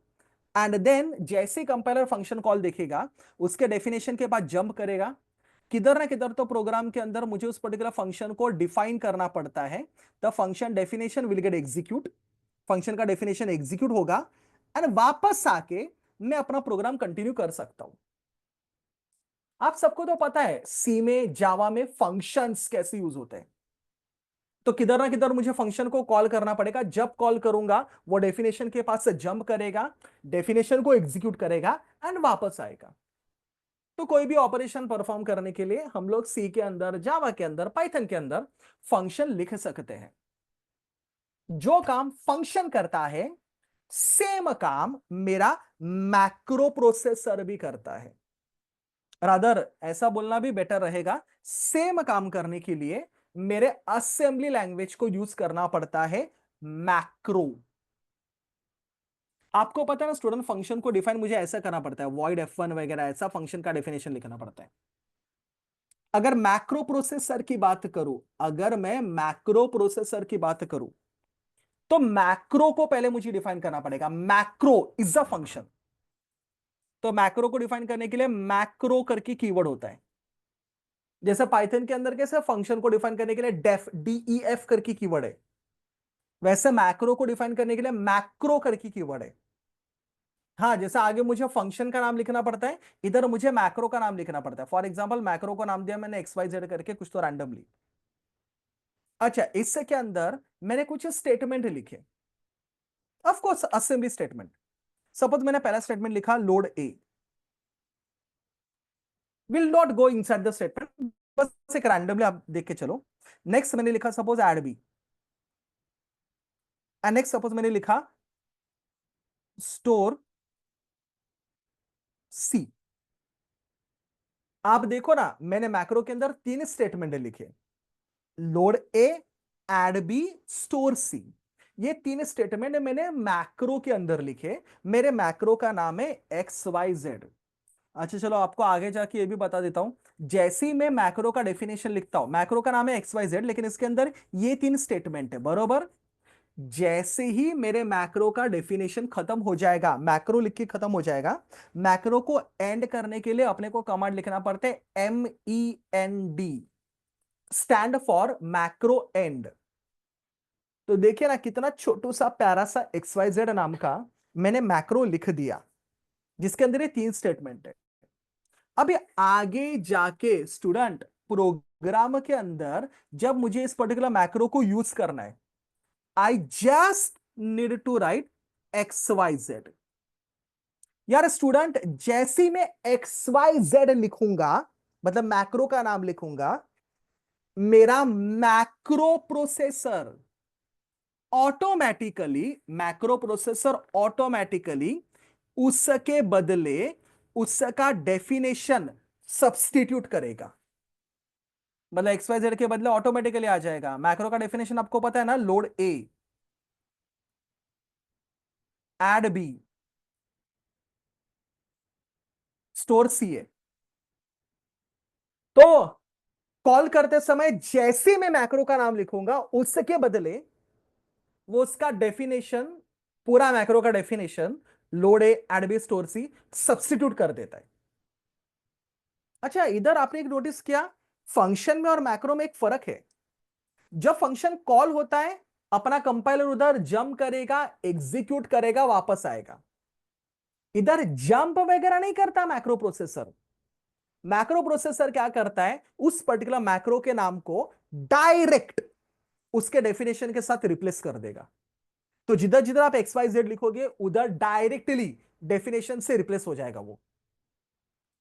एंड देन जैसे कंपाइलर फंक्शन कॉल देखेगा, उसके डेफिनेशन के बाद जंप करेगा, किधर ना किधर तो प्रोग्राम के अंदर मुझे उस पर्टिकुलर फंक्शन को डिफाइन करना पड़ता है। The function definition will get execute, function का डेफिनेशन एग्जीक्यूट होगा, एंड वापस आके मैं अपना प्रोग्राम कंटिन्यू कर सकता हूं। आप सबको तो पता है सी में, जावा में फंक्शंस कैसे यूज होते हैं। तो किधर ना किधर मुझे फंक्शन को कॉल करना पड़ेगा, जब कॉल करूंगा वो डेफिनेशन के पास से जंप करेगा, डेफिनेशन को एग्जीक्यूट करेगा एंड वापस आएगा। तो कोई भी ऑपरेशन परफॉर्म करने के लिए हम लोग सी के अंदर, जावा के अंदर, पाइथन के अंदर फंक्शन लिख सकते हैं। जो काम फंक्शन करता है, सेम काम मेरा मैक्रो प्रोसेसर भी करता है। रादर ऐसा बोलना भी बेटर रहेगा, सेम काम करने के लिए मेरे असेंबली लैंग्वेज को यूज करना पड़ता है, मैक्रो। आपको पता है ना स्टूडेंट, फंक्शन को डिफाइन मुझे ऐसा करना पड़ता है, वॉइड F1 वगैरह, ऐसा फंक्शन का डेफिनेशन लिखना पड़ता है। अगर मैक्रो प्रोसेसर की बात करूं, अगर मैं मैक्रो प्रोसेसर की बात करूं, तो मैक्रो को पहले मुझे डिफाइन करना पड़ेगा। Macro is a function. तो मैक्रो को डिफाइन करने के लिए मैक्रो करके कीवर्ड होता है। जैसे पाइथन के अंदर कैसे फंक्शन को डिफाइन करने के लिए डेफ, DEF करके कीवर्ड है, वैसे मैक्रो को डिफाइन करने के लिए मैक्रो करके कीवर्ड है। हाँ, जैसे आगे मुझे फंक्शन का नाम लिखना पड़ता है, इधर मुझे मैक्रो का नाम लिखना पड़ता है। फॉर एग्जांपल मैक्रो को नाम दिया मैंने XYZ करके, कुछ तो रैंडमली। अच्छा, इससे के अंदर मैंने कुछ स्टेटमेंट लिखे, of course assembly statement. Suppose मैंने पहला स्टेटमेंट लिखा load A, will not go inside the statement, बस एक रैंडमली आप देख के चलो। नेक्स्ट मैंने लिखा suppose add B, and next suppose मैंने लिखा स्टोर सी। आप देखो ना, मैंने मैक्रो के अंदर तीन स्टेटमेंट लिखे, load A, add B, store सी। ये तीन स्टेटमेंट मैंने मैक्रो के अंदर लिखे। मेरे मैक्रो का नाम है XYZ। अच्छा चलो, आपको आगे जाके ये भी बता देता हूं। जैसे ही मैं मैक्रो का डेफिनेशन लिखता हूं, मैक्रो का नाम है एक्स वाई जेड, लेकिन इसके अंदर ये 3 स्टेटमेंट है, बरोबर। जैसे ही मेरे मैक्रो का डेफिनेशन खत्म हो जाएगा, मैक्रो लिख के खत्म हो जाएगा, मैक्रो को एंड करने के लिए अपने को कमांड लिखना पड़ता है MEND, stand for macro and. तो देखिए ना, कितना छोटू सा प्यारा सा एक्स वाई जेड नाम का मैंने मैक्रो लिख दिया, जिसके अंदर ये 3 स्टेटमेंट है। अब ये आगे जाके स्टूडेंट प्रोग्राम के अंदर जब मुझे इस पर्टिकुलर मैक्रो को यूज करना है, I just need to write X Y Z. यार स्टूडेंट, जैसे ही मैं एक्स वाई जेड लिखूंगा, मतलब मैक्रो का नाम लिखूंगा, मेरा macro processor automatically, macro processor automatically उसके बदले उसका डेफिनेशन सब्स्टिट्यूट करेगा। मतलब एक्स वाई जेड के बदले ऑटोमेटिकली आ जाएगा। मैक्रो का डेफिनेशन आपको पता है ना, load A, add B, store सी है। तो कॉल करते समय जैसे मैं मैक्रो का नाम लिखूंगा, उसके बदले वो उसका डेफिनेशन, पूरा मैक्रो का definition, load A add B store C, substitute कर देता है। अच्छा, इधर आपने एक नोटिस किया, फंक्शन में और मैक्रो में एक फर्क है। जब फंक्शन कॉल होता है, अपना कंपाइलर उधर जंप करेगा, एग्जीक्यूट करेगा, वापस आएगा। इधर जंप वगैरह नहीं करता मैक्रो प्रोसेसर। मैक्रो प्रोसेसर क्या करता है, उस पर्टिकुलर मैक्रो के नाम को डायरेक्ट उसके डेफिनेशन के साथ रिप्लेस कर देगा। तो जिधर जिधर आप एक्स वाई जेड लिखोगे, उधर डायरेक्टली डेफिनेशन से रिप्लेस हो जाएगा वो।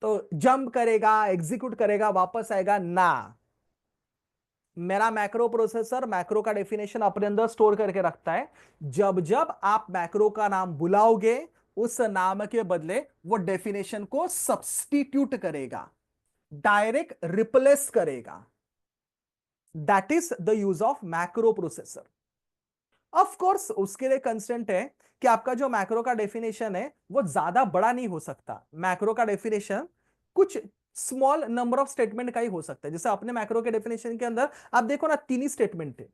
तो जंप करेगा, एग्जीक्यूट करेगा, वापस आएगा ना। मेरा मैक्रो प्रोसेसर मैक्रो का डेफिनेशन अपने अंदर स्टोर करके रखता है। जब जब आप मैक्रो का नाम बुलाओगे, उस नाम के बदले वो डेफिनेशन को सब्स्टिट्यूट करेगा, डायरेक्ट रिप्लेस करेगा। That is the use of macro processor. Of course उसके लिए कंस्टेंट है कि आपका जो मैक्रो का डेफिनेशन है वो ज्यादा बड़ा नहीं हो सकता। मैक्रो का डेफिनेशन कुछ स्मॉल नंबर ऑफ स्टेटमेंट का ही हो सकता है। जैसे अपने मैक्रो के डेफिनेशन के अंदर आप देखो ना, 3 ही स्टेटमेंट है।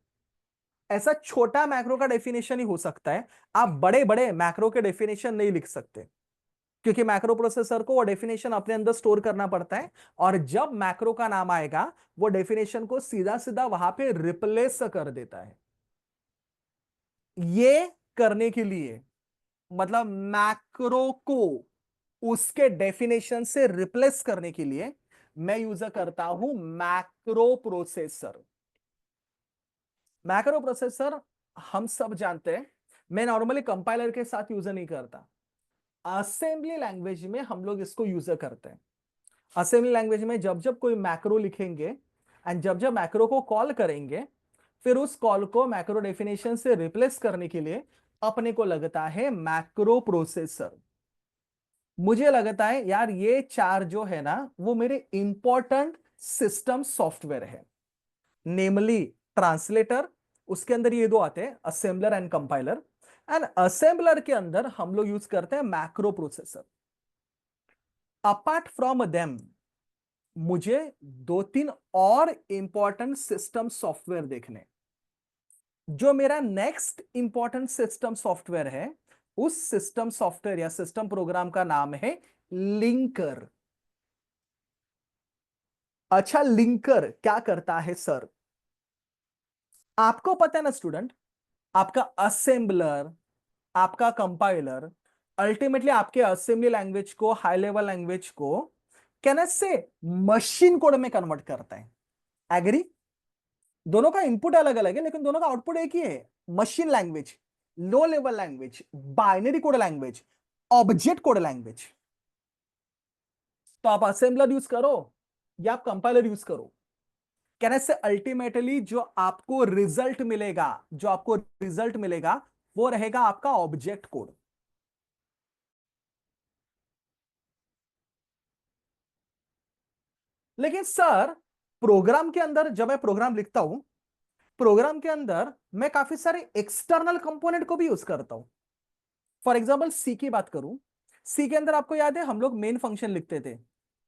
ऐसा छोटा मैक्रो का डेफिनेशन ही हो सकता है। आप बड़े बड़े मैक्रो के डेफिनेशन नहीं लिख सकते, क्योंकि मैक्रो प्रोसेसर को वो डेफिनेशन अपने अंदर स्टोर करना पड़ता है। और जब मैक्रो का नाम आएगा, वो डेफिनेशन को सीधा सीधा वहां पे रिप्लेस कर देता है। ये करने के लिए, मतलब मैक्रो को उसके डेफिनेशन से रिप्लेस करने के लिए, मैं यूज करता हूं मैक्रो प्रोसेसर। मैक्रो प्रोसेसर हम सब जानते हैं, मैं नॉर्मली कंपाइलर के साथ यूज नहीं करता। असेंबली लैंग्वेज में हम लोग इसको यूज करते हैं। असेंबली लैंग्वेज में जब जब कोई मैक्रो लिखेंगे एंड जब जब मैक्रो को कॉल करेंगे, फिर उस कॉल को मैक्रो डेफिनेशन से रिप्लेस करने के लिए अपने को लगता है मैक्रो प्रोसेसर। मुझे लगता है यार, ये 4 जो है ना, वो मेरे इंपॉर्टेंट सिस्टम सॉफ्टवेयर है। नेमली ट्रांसलेटर, उसके अंदर ये 2 आते हैं, assembler and compiler. And assembler के अंदर हम लोग यूज करते हैं macro processor. Apart from them, मुझे 2-3 और इंपॉर्टेंट सिस्टम सॉफ्टवेयर देखने। जो मेरा नेक्स्ट इंपॉर्टेंट सिस्टम सॉफ्टवेयर है, उस सिस्टम सॉफ्टवेयर या सिस्टम प्रोग्राम का नाम है लिंकर। अच्छा, लिंकर क्या करता है सर? आपको पता है ना स्टूडेंट, आपका असेंबलर, आपका कंपाइलर अल्टीमेटली आपके असेंबली लैंग्वेज को, हाई लेवल लैंग्वेज को कैन से मशीन कोड में कन्वर्ट करता है। एग्री? दोनों का इनपुट अलग अलग है, लेकिन दोनों का आउटपुट एक ही है। मशीन लैंग्वेज, लो level language, binary code language, object code language. तो आप असेंबलर यूज करो या आप कंपाइलर यूज करो, कहने से अल्टीमेटली जो आपको रिजल्ट मिलेगा वो रहेगा आपका ऑब्जेक्ट कोड। लेकिन सर, प्रोग्राम के अंदर जब मैं प्रोग्राम लिखता हूं, प्रोग्राम के अंदर मैं काफी सारे एक्सटर्नल कंपोनेंट को भी यूज करता हूं। फॉर एग्जाम्पल सी की बात करूं, सी के अंदर आपको याद है हम लोग मेन फंक्शन लिखते थे,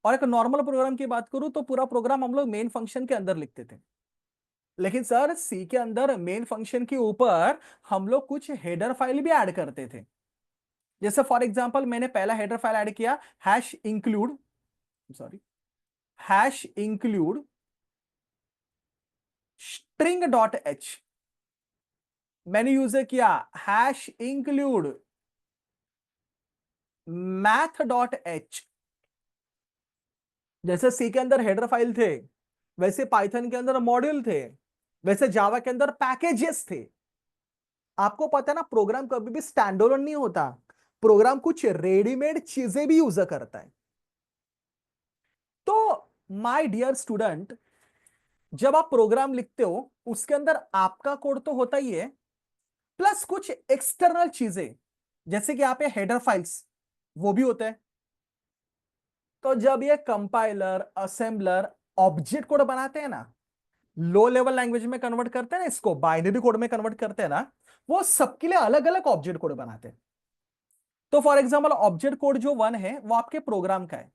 और एक नॉर्मल प्रोग्राम की बात करूं तो पूरा प्रोग्राम हम लोग मेन फंक्शन के अंदर लिखते थे। लेकिन सर सी के अंदर मेन फंक्शन के ऊपर हम लोग कुछ हेडर फाइल भी ऐड करते थे। जैसे फॉर एग्जांपल मैंने पहला हेडर फाइल ऐड किया, hash include, sorry, hash include string dot H. मैंने यूज किया hash include math dot H. जैसे सी के अंदर हेडर फाइल थे, वैसे पाइथन के अंदर मॉड्यूल थे, वैसे जावा के अंदर पैकेजेस थे। आपको पता है ना, प्रोग्राम कभी भी स्टैंड अलोन नहीं होता, प्रोग्राम कुछ रेडीमेड चीजें भी यूज करता है। तो माय डियर स्टूडेंट, जब आप प्रोग्राम लिखते हो उसके अंदर आपका कोड तो होता ही है, प्लस कुछ एक्सटर्नल चीजें, जैसे कि यहाँ पे हेडर फाइल्स, वो भी होता है। तो जब ये कंपाइलर, असेंबलर ऑब्जेक्ट कोड बनाते हैं ना, लो लेवल लैंग्वेज में कन्वर्ट करते हैं ना, इसको बाइनरी कोड में कन्वर्ट करते हैं ना, वो सबके लिए अलग अलग ऑब्जेक्ट कोड बनाते हैं। तो फॉर एग्जांपल ऑब्जेक्ट कोड जो 1 है वो आपके प्रोग्राम का है।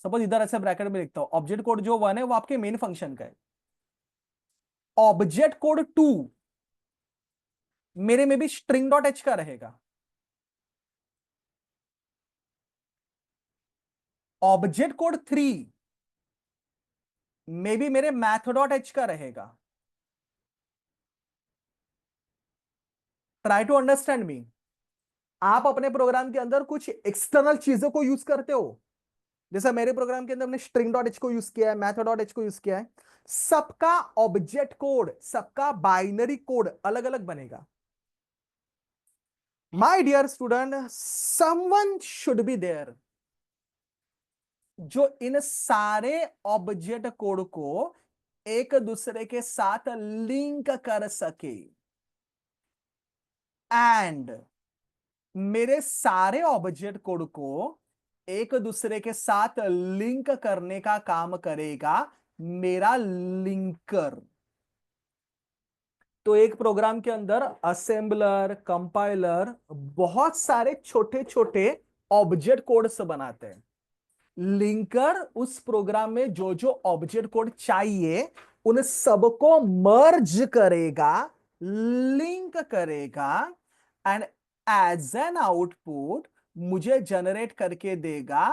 सपोज इधर ऐसे ब्रैकेट में लिखता हूं, ऑब्जेक्ट कोड जो 1 है वो आपके मेन फंक्शन का है। ऑब्जेक्ट कोड 2 मेरे में भी स्ट्रिंग डॉट एच का रहेगा। ऑब्जेक्ट कोड 3 में भी मेरे मैथ डॉट एच का रहेगा। Try to understand me. आप अपने प्रोग्राम के अंदर कुछ एक्सटर्नल चीजों को यूज करते हो, जैसा मेरे प्रोग्राम के अंदर हमने स्ट्रिंग डॉट एच को यूज किया है, मैथ डॉट एच को यूज किया है। सबका ऑब्जेक्ट कोड, सबका बाइनरी कोड अलग अलग बनेगा। My dear student, someone should be there जो इन सारे ऑब्जेक्ट कोड को एक दूसरे के साथ लिंक कर सके, एंड मेरे सारे ऑब्जेक्ट कोड को एक दूसरे के साथ लिंक करने का काम करेगा मेरा लिंकर। तो एक प्रोग्राम के अंदर असेंबलर, कंपाइलर बहुत सारे छोटे छोटे ऑब्जेक्ट कोड्स बनाते हैं। लिंकर उस प्रोग्राम में जो जो ऑब्जेक्ट कोड चाहिए उन सबको मर्ज करेगा, लिंक करेगा, एंड एज एन आउटपुट मुझे जनरेट करके देगा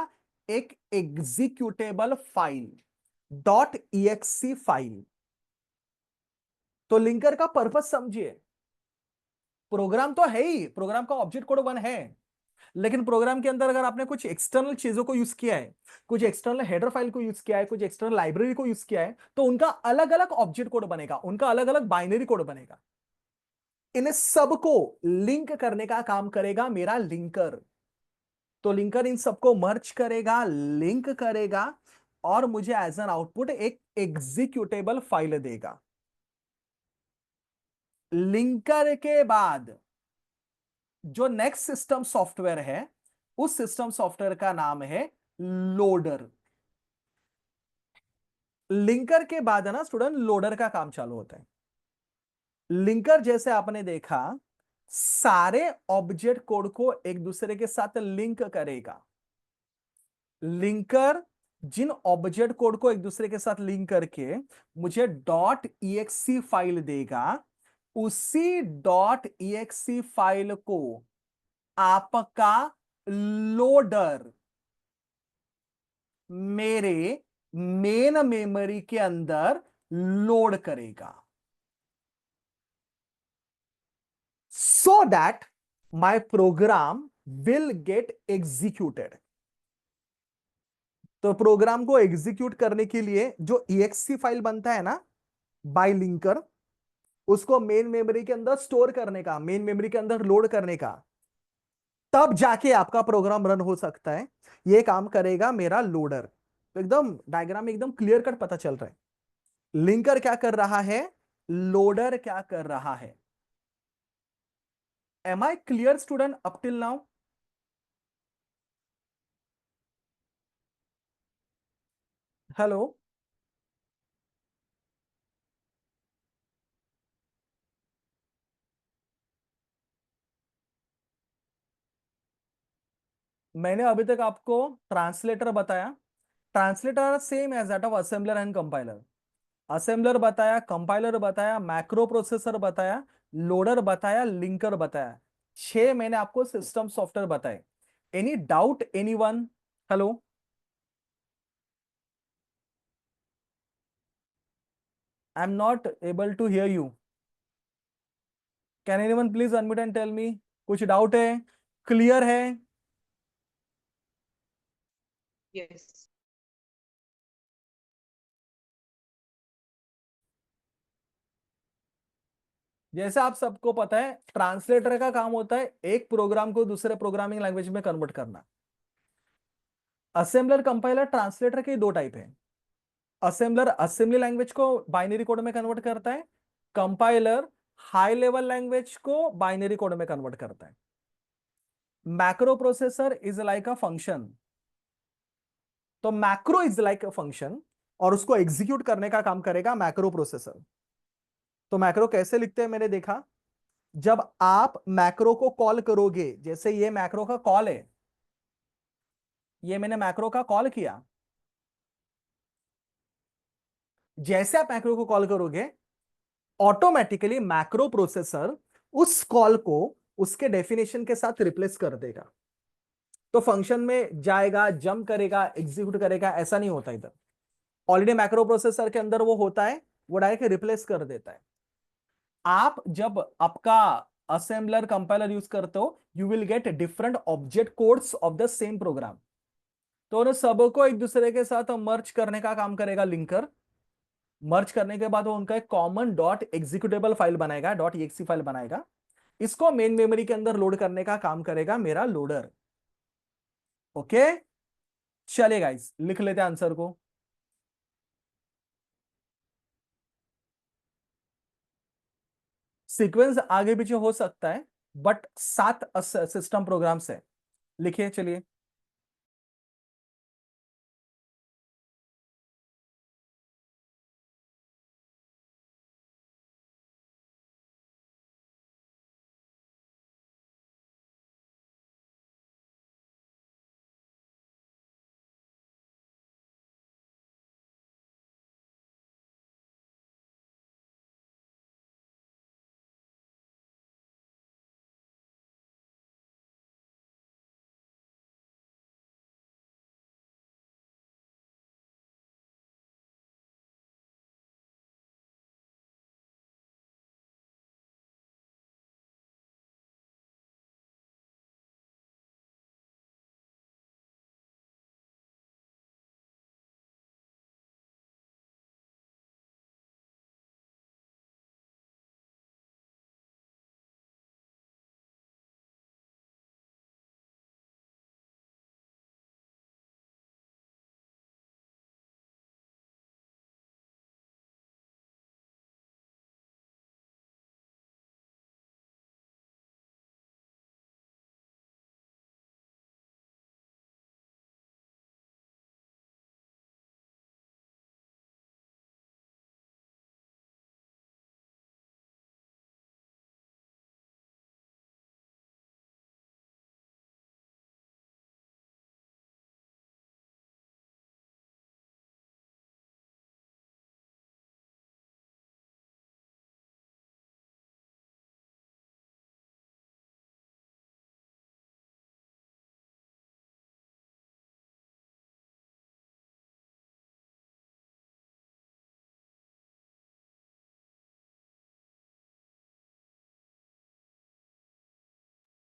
एक executable file, dot EXE file. तो लिंकर का पर्पस समझिए। प्रोग्राम तो है ही, प्रोग्राम का ऑब्जेक्ट कोड 1 है, लेकिन प्रोग्राम के अंदर अगर आपने कुछ एक्सटर्नल चीजों को यूज किया है, कुछ एक्सटर्नल हेडर फाइल को यूज किया है, कुछ एक्सटर्नल लाइब्रेरी को यूज किया है, तो उनका अलग अलग ऑब्जेक्ट कोड बनेगा, उनका अलग अलग बाइनरी कोड बनेगा। इन सबको लिंक करने का काम करेगा मेरा लिंकर। तो लिंकर इन सबको मर्ज करेगा, लिंक करेगा, और मुझे एज एन आउटपुट एक एग्जीक्यूटेबल फाइल देगा। लिंकर के बाद जो नेक्स्ट सिस्टम सॉफ्टवेयर है, उस सिस्टम सॉफ्टवेयर का नाम है लोडर। लिंकर के बाद है ना स्टूडेंट, लोडर का काम चालू होता है। लिंकर जैसे आपने देखा, सारे ऑब्जेक्ट कोड को एक दूसरे के साथ लिंक करेगा। लिंकर जिन ऑब्जेक्ट कोड को एक दूसरे के साथ लिंक करके मुझे डॉट EXE फाइल देगा, उसी डॉट EXE फाइल को आपका लोडर मेरे मेन मेमोरी के अंदर लोड करेगा, so that my program will get executed. तो प्रोग्राम को एग्जीक्यूट करने के लिए जो EXE फाइल बनता है ना बाय लिंकर, उसको मेन मेमोरी के अंदर स्टोर करने का, मेन मेमोरी के अंदर लोड करने का, तब जाके आपका प्रोग्राम रन हो सकता है। ये काम करेगा मेरा लोडर। तो एकदम डायग्राम में एकदम क्लियर कट पता चल रहा है लिंकर क्या कर रहा है, लोडर क्या कर रहा है। Am I clear student up till now? Hello? मैंने अभी तक आपको ट्रांसलेटर बताया, translator same as that of assembler and compiler. Assembler बताया, कंपाइलर बताया, मैक्रो प्रोसेसर बताया, लोडर बताया, लिंकर बताया। 6 मैंने आपको सिस्टम सॉफ्टवेयर बताए। Any doubt anyone? Hello, I am not able to hear you. Can anyone please unmute and tell me? कुछ doubt है? क्लियर है? Yes. जैसे आप सबको पता है, ट्रांसलेटर का काम होता है एक प्रोग्राम को दूसरे प्रोग्रामिंग लैंग्वेज में कन्वर्ट करना। असेंबलर, कंपाइलर, ट्रांसलेटर के दो टाइप है। असेंबलर असेंबली लैंग्वेज को बाइनरी कोड में कन्वर्ट करता है, कंपाइलर हाई लेवल लैंग्वेज को बाइनरी कोड में कन्वर्ट करता है। Macro processor is like a function, तो macro is like a function, और उसको एग्जीक्यूट करने का काम करेगा मैक्रो प्रोसेसर। तो मैक्रो कैसे लिखते हैं मैंने देखा, जब आप मैक्रो को कॉल करोगे, जैसे ये मैक्रो का कॉल है, ये मैंने मैक्रो का कॉल किया, जैसे आप मैक्रो को कॉल करोगे ऑटोमेटिकली मैक्रो प्रोसेसर उस कॉल को उसके डेफिनेशन के साथ रिप्लेस कर देगा। तो फंक्शन में जाएगा, जंप करेगा, एग्जीक्यूट करेगा, ऐसा नहीं होता इधर। ऑलरेडी मैक्रो प्रोसेसर के अंदर वो होता है, वो डायरेक्ट रिप्लेस कर देता है। आप जब आपका असेंबलर कंपाइलर यूज करते हो, you will get different object codes of the same programme. तो उन सबको एक दूसरे के साथ मर्ज करने का काम करेगा लिंकर। मर्ज करने के बाद वो उनका एक कॉमन डॉट एग्जीक्यूटेबल फाइल बनाएगा, डॉट एक्सी फाइल बनाएगा। इसको मेन मेमोरी के अंदर लोड करने का काम करेगा मेरा लोडर। ओके, चलिए गाइस लिख लेते हैं आंसर को। सीक्वेंस आगे पीछे हो सकता है, बट 7 सिस्टम प्रोग्राम्स है। लिखिए चलिए।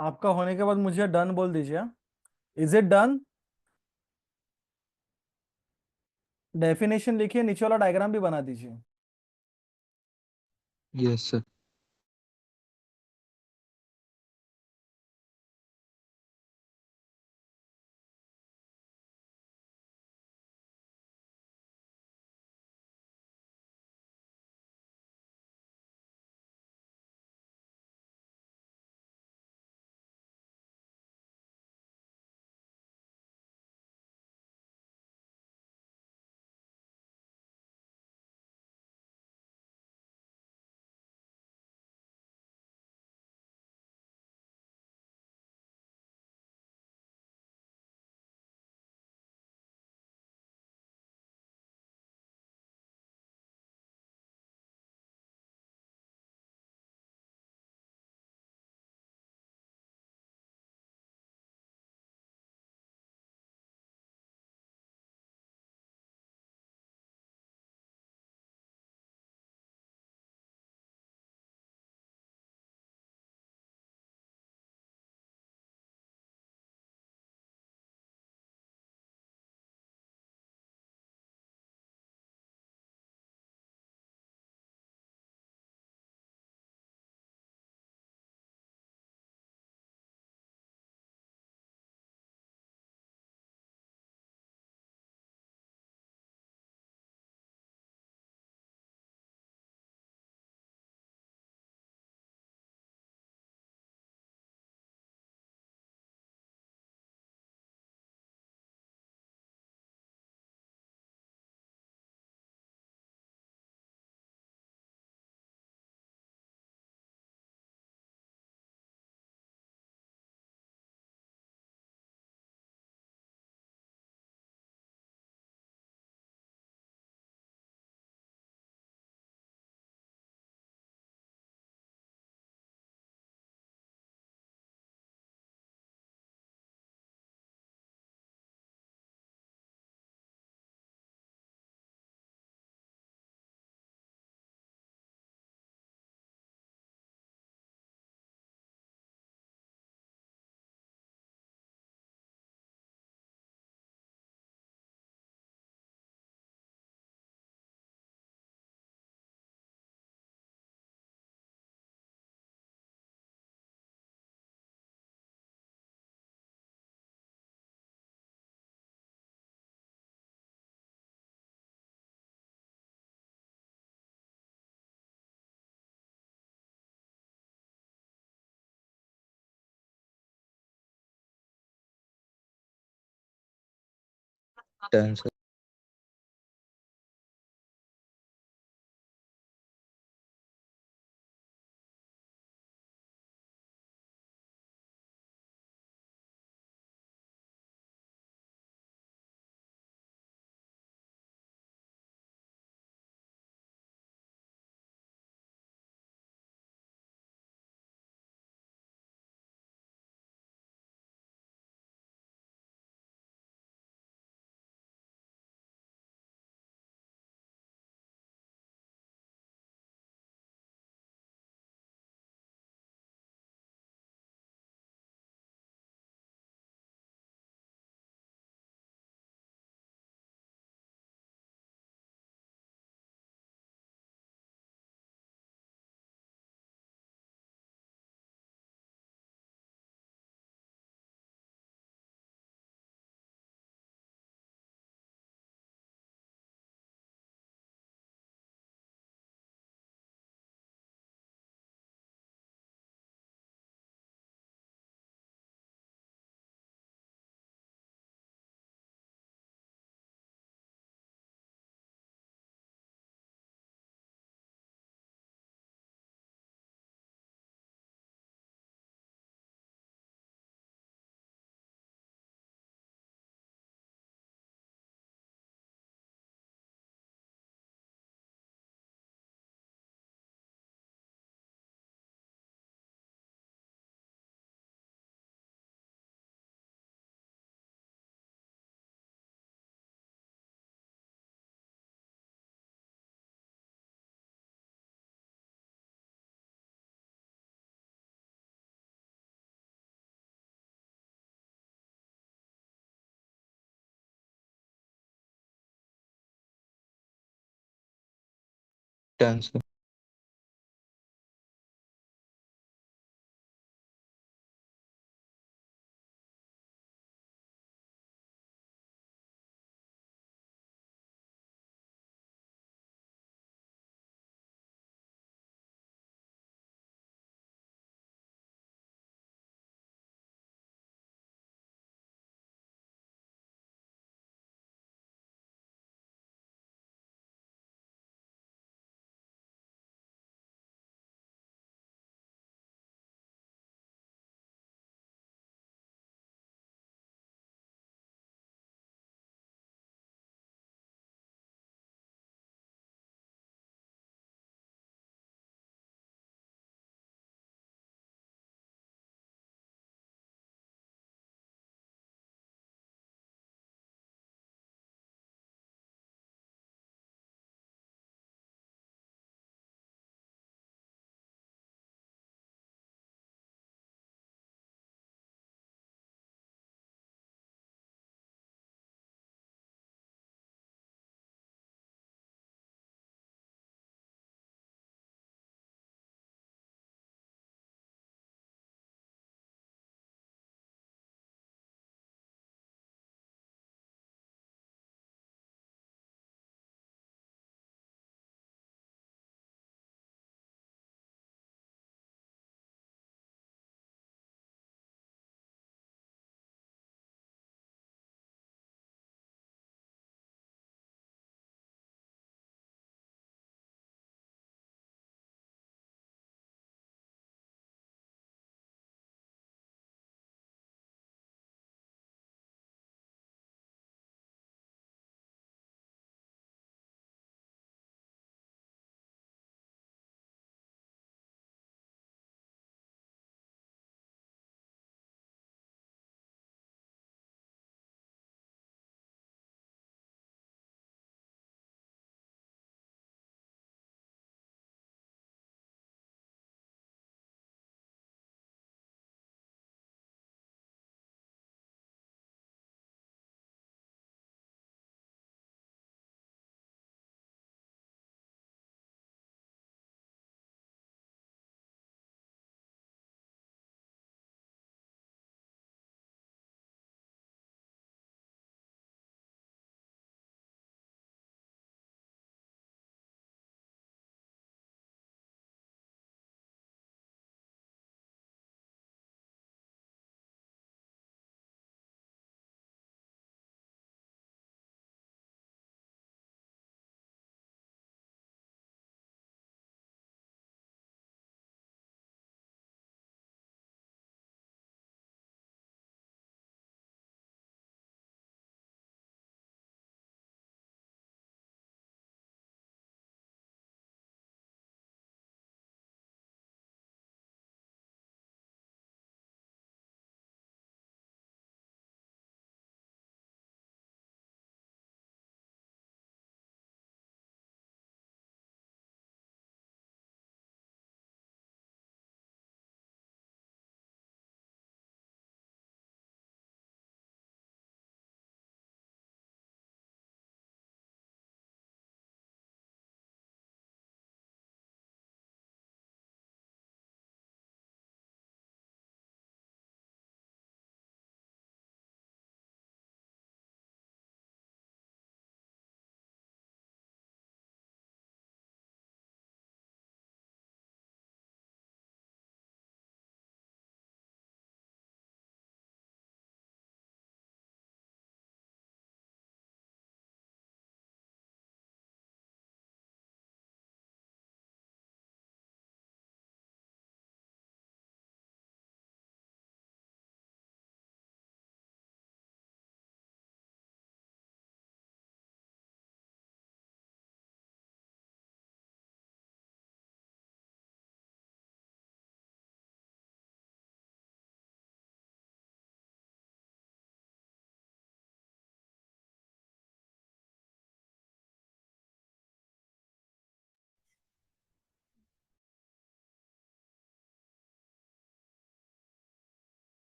आपका होने के बाद मुझे डन बोल दीजिए। Is it done? डेफिनेशन लिखिए, नीचे वाला डायग्राम भी बना दीजिए। Yes, sir. Done sir. Done sir.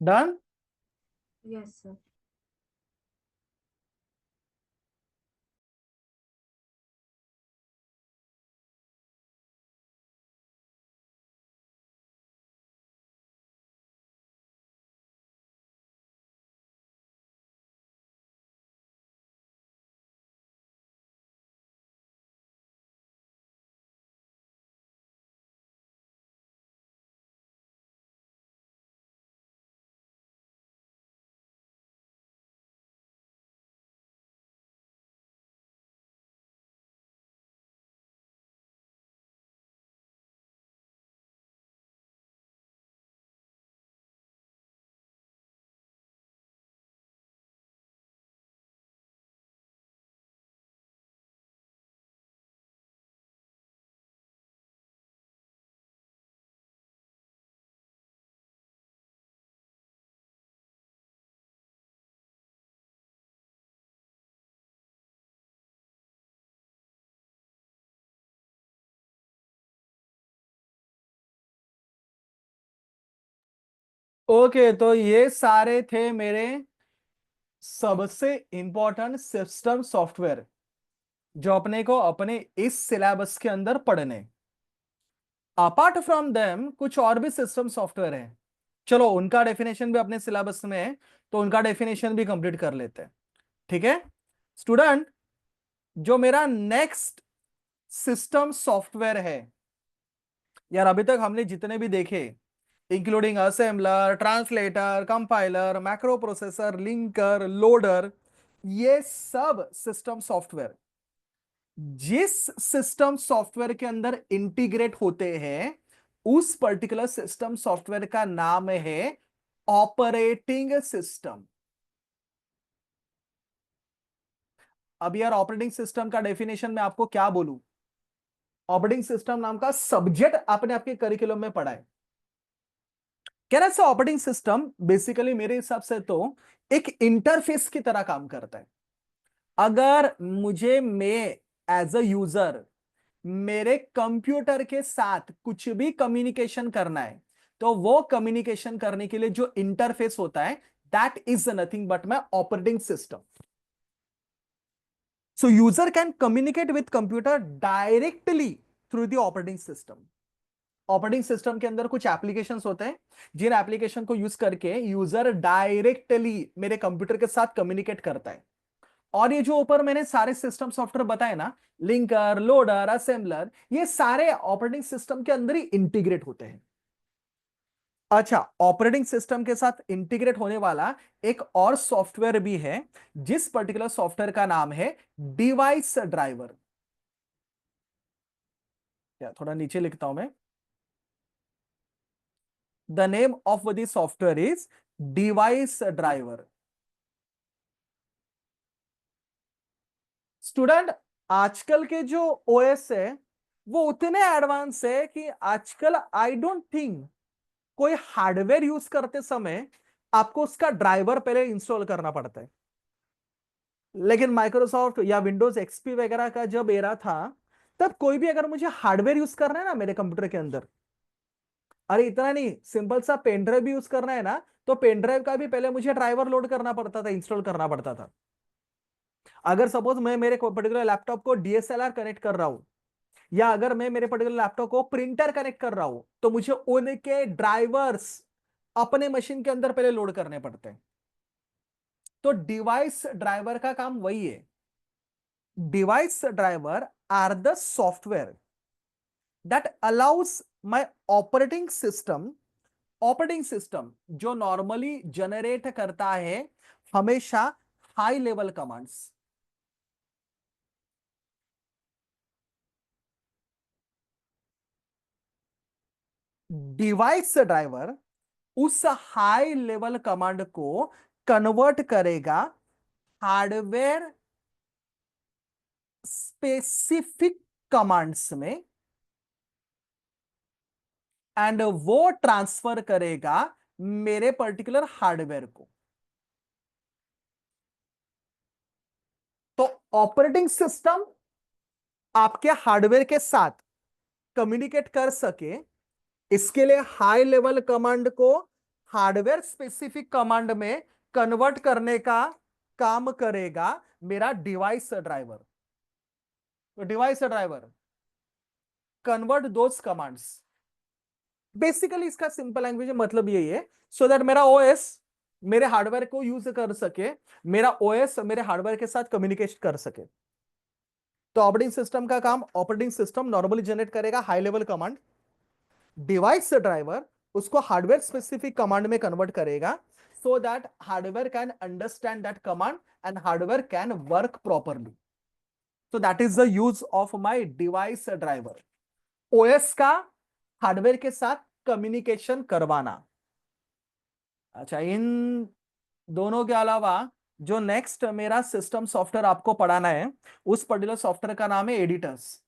Done. Yes, sir. Okay, तो ये सारे थे मेरे सबसे इंपॉर्टेंट सिस्टम सॉफ्टवेयर जो अपने को अपने इस सिलेबस के अंदर पढ़ने। अपार्ट फ्रॉम देम कुछ और भी सिस्टम सॉफ्टवेयर हैं, चलो उनका डेफिनेशन भी अपने सिलेबस में है, तो उनका डेफिनेशन भी कंप्लीट कर लेते हैं। ठीक है स्टूडेंट, जो मेरा नेक्स्ट सिस्टम सॉफ्टवेयर है, यार अभी तक हमने जितने भी देखे, including assembler, translator, compiler, macro processor, linker, loader, ये सब सिस्टम सॉफ्टवेयर जिस सिस्टम सॉफ्टवेयर के अंदर इंटीग्रेट होते हैं, उस पर्टिकुलर सिस्टम सॉफ्टवेयर का नाम है ऑपरेटिंग सिस्टम। अब यार ऑपरेटिंग सिस्टम का डेफिनेशन में आपको क्या बोलूं, ऑपरेटिंग सिस्टम नाम का सब्जेक्ट आपने आपके करिकुलम में पढ़ा है। कहना से ऑपरेटिंग सिस्टम बेसिकली मेरे हिसाब से तो एक इंटरफेस की तरह काम करता है। अगर मुझे मैं एज अ यूजर मेरे कंप्यूटर के साथ कुछ भी कम्युनिकेशन करना है, तो वो कम्युनिकेशन करने के लिए जो इंटरफेस होता है, that is nothing but my operating system. So user can communicate with computer directly through the operating system. Operating system के अंदर कुछ एप्लीकेशंस होते हैं, जिन एप्लीकेशन को यूज करके यूजर डायरेक्टली मेरे कंप्यूटर के साथ कम्युनिकेट करता है। और ये जो ऊपर मैंने सारे सिस्टम सॉफ्टवेयर बताए ना, लिंकर, लोडर, असेंबलर, ये सारे ऑपरेटिंग सिस्टम के अंदर ही इंटीग्रेट होते हैं। अच्छा, ऑपरेटिंग सिस्टम के साथ इंटीग्रेट होने वाला एक और सॉफ्टवेयर भी है, जिस पर्टिकुलर सॉफ्टवेयर का नाम है डिवाइस ड्राइवर। या थोड़ा नीचे लिखता हूं मैं, the name of the software is device driver. Student, आजकल के जो ओएस है वो उतने एडवांस है कि आजकल आई डोंट थिंक कोई हार्डवेयर यूज करते समय आपको उसका ड्राइवर पहले इंस्टॉल करना पड़ता है। लेकिन माइक्रोसॉफ्ट या विंडोज एक्सपी वगैरह का जब एरा था, तब कोई भी अगर मुझे हार्डवेयर यूज करना है ना मेरे कंप्यूटर के अंदर, अरे इतना नहीं, सिंपल सा पेन ड्राइव भी यूज करना है ना, तो पेन ड्राइव का भी पहले मुझे ड्राइवर लोड करना पड़ता था, इंस्टॉल करना पड़ता था। अगर सपोज मैं मेरे पर्टिकुलर लैपटॉप को डीएसएलआर कनेक्ट कर रहा हूं, या अगर मैं मेरे पर्टिकुलर लैपटॉप को प्रिंटर कनेक्ट कर रहा हूं, तो मुझे उनके ड्राइवर्स अपने मशीन के अंदर पहले लोड करने पड़ते हैं। तो डिवाइस ड्राइवर का काम वही है। Device driver are the software that allows my operating system जो नॉर्मली जनरेट करता है हमेशा high level commands. Device driver उस हाई लेवल कमांड को कन्वर्ट करेगा हार्डवेयर स्पेसिफिक कमांड्स में, एंड वो ट्रांसफर करेगा मेरे पर्टिकुलर हार्डवेयर को। तो ऑपरेटिंग सिस्टम आपके हार्डवेयर के साथ कम्युनिकेट कर सके, इसके लिए हाई लेवल कमांड को हार्डवेयर स्पेसिफिक कमांड में कन्वर्ट करने का काम करेगा मेरा डिवाइस ड्राइवर। तो डिवाइस ड्राइवर कन्वर्ट दोस कमांड्स। बेसिकली इसका सिंपल लैंग्वेज में मतलब यही है, सो दैट मेरा ओएस मेरे हार्डवेयर को यूज कर सके, मेरा ओएस मेरे हार्डवेयर के साथ कम्युनिकेट कर सके। तो ऑपरेटिंग सिस्टम का काम, ऑपरेटिंग सिस्टम नॉर्मली जनरेट करेगा high level command, device driver उसको हार्डवेयर स्पेसिफिक कमांड में कन्वर्ट करेगा, so that hardware can understand that command and hardware can work properly. So that is the use of my device driver. OS का hardware के साथ communication करवाना। अच्छा, इन दोनों के अलावा जो नेक्स्ट मेरा सिस्टम सॉफ्टवेयर आपको पढ़ाना है, उस पर्टिकुलर सॉफ्टवेयर का नाम है एडिटर्स।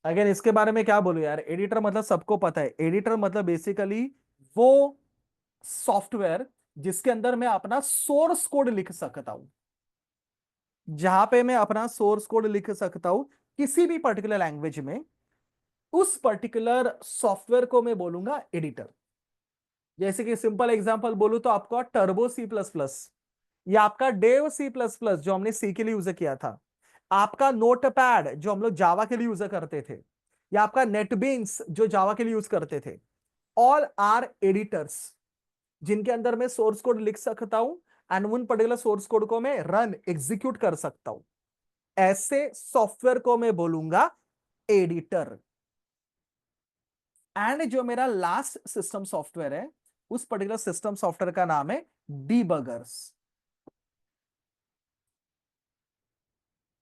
अगेन इसके बारे में क्या बोलूं यार, एडिटर मतलब सबको पता है, एडिटर मतलब बेसिकली वो सॉफ्टवेयर जिसके अंदर मैं अपना सोर्स कोड लिख सकता हूं, जहां पे मैं अपना सोर्स कोड लिख सकता हूं किसी भी पर्टिकुलर लैंग्वेज में, उस पर्टिकुलर सॉफ्टवेयर को मैं बोलूंगा एडिटर। जैसे कि सिंपल एग्जांपल बोलूं तो आपका टर्बो सी प्लस प्लस, या आपका डेव सी प्लस प्लस जो हमने सी के लिए यूज किया था, आपका नोटपैड जो हम लोग जावा के लिए यूज करते थे, या आपका नेटबीन्स जो जावा के लिए यूज करते थे, ऑल आर एडिटर्स जिनके अंदर मैं सोर्स कोड लिख सकता हूं एंड उन पर्टिकुलर सोर्स कोड को मैं रन एग्जीक्यूट कर सकता हूं। ऐसे सॉफ्टवेयर को मैं बोलूंगा एडिटर। एंड जो मेरा लास्ट सिस्टम सॉफ्टवेयर है, उस पर्टिकुलर सिस्टम सॉफ्टवेयर का नाम है डीबगर्स।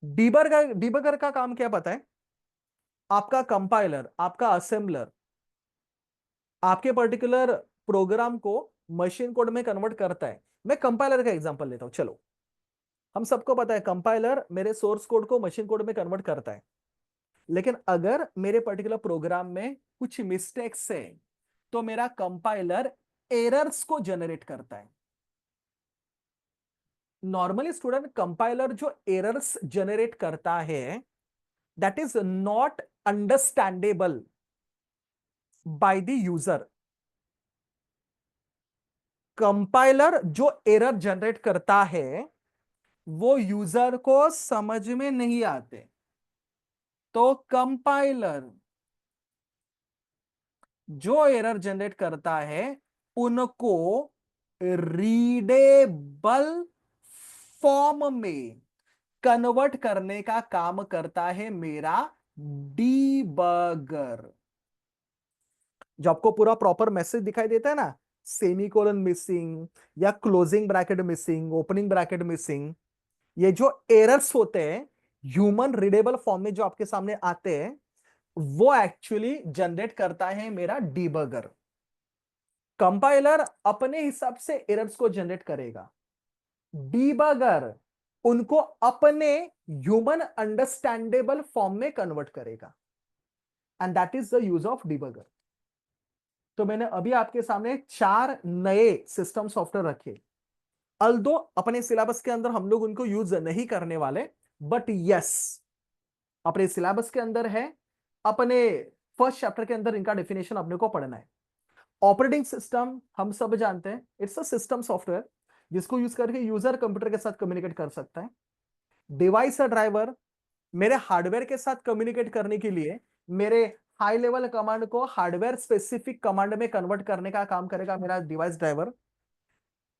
डीबगर का काम क्या पता है? आपका कंपाइलर, आपका असेंबलर आपके पर्टिकुलर प्रोग्राम को मशीन कोड में कन्वर्ट करता है। मैं कंपाइलर का एग्जांपल लेता हूं, चलो। हम सबको पता है कंपाइलर मेरे सोर्स कोड को मशीन कोड में कन्वर्ट करता है, लेकिन अगर मेरे पर्टिकुलर प्रोग्राम में कुछ मिस्टेक्स है तो मेरा कंपाइलर एरर्स को जनरेट करता है। नॉर्मली स्टूडेंट, कंपाइलर जो एरर्स जनरेट करता है that is not understandable by the user. Compiler जो एरर जनरेट करता है वो यूजर को समझ में नहीं आते, तो कंपाइलर जो एरर जनरेट करता है उनको रीडेबल फॉर्म में कन्वर्ट करने का काम करता है मेरा डीबगर। जो आपको पूरा प्रॉपर मैसेज दिखाई देता है ना, सेमीकोलन मिसिंग या closing bracket missing, opening bracket missing, ये जो एरर्स होते हैं ह्यूमन रीडेबल फॉर्म में जो आपके सामने आते हैं, वो एक्चुअली जनरेट करता है मेरा डीबगर। कंपाइलर अपने हिसाब से एरर्स को जनरेट करेगा, डीबगर उनको अपने ह्यूमन अंडरस्टैंडेबल फॉर्म में कन्वर्ट करेगा, and that is the use of debugger. तो मैंने अभी आपके सामने 4 नए सिस्टम सॉफ्टवेयर रखे, अल्दो अपने सिलेबस के अंदर हम लोग उनको यूज नहीं करने वाले, बट यस अपने सिलेबस के अंदर है, अपने फर्स्ट चैप्टर के अंदर इनका डेफिनेशन अपने को पढ़ना है। ऑपरेटिंग सिस्टम हम सब जानते हैं, इट्स अ सिस्टम सॉफ्टवेयर जिसको यूज करके यूजर कंप्यूटर के साथ कम्युनिकेट कर सकता है। डिवाइस ड्राइवर मेरे हार्डवेयर के साथ कम्युनिकेट करने के लिए मेरे हाई लेवल कमांड को हार्डवेयर स्पेसिफिक कमांड में कन्वर्ट करने का काम करेगा मेरा डिवाइस ड्राइवर।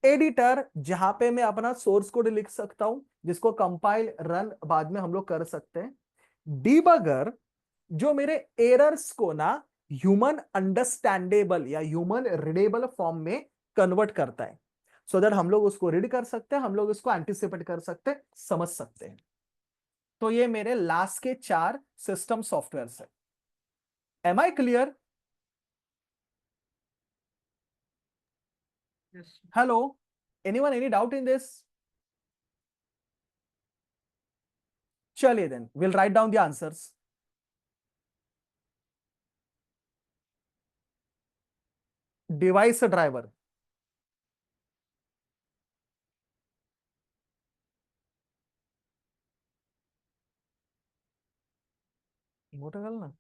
एडिटर जहां पे मैं अपना सोर्स कोड लिख सकता हूं जिसको कंपाइल रन बाद में हम लोग कर सकते हैं। डीबगर जो मेरे एरर्स को ना ह्यूमन अंडरस्टैंडेबल या ह्यूमन रीडेबल फॉर्म में कन्वर्ट करता है, सो दैट हम लोग उसको रीड कर सकते हैं, हम लोग उसको एंटिसिपेट कर सकते हैं, समझ सकते हैं। तो ये मेरे लास्ट के 4 सिस्टम सॉफ्टवेयर है। Am I clear? Yes. Hello, anyone any doubt in this? चलिए then will write down the answers. Device driver, motor ना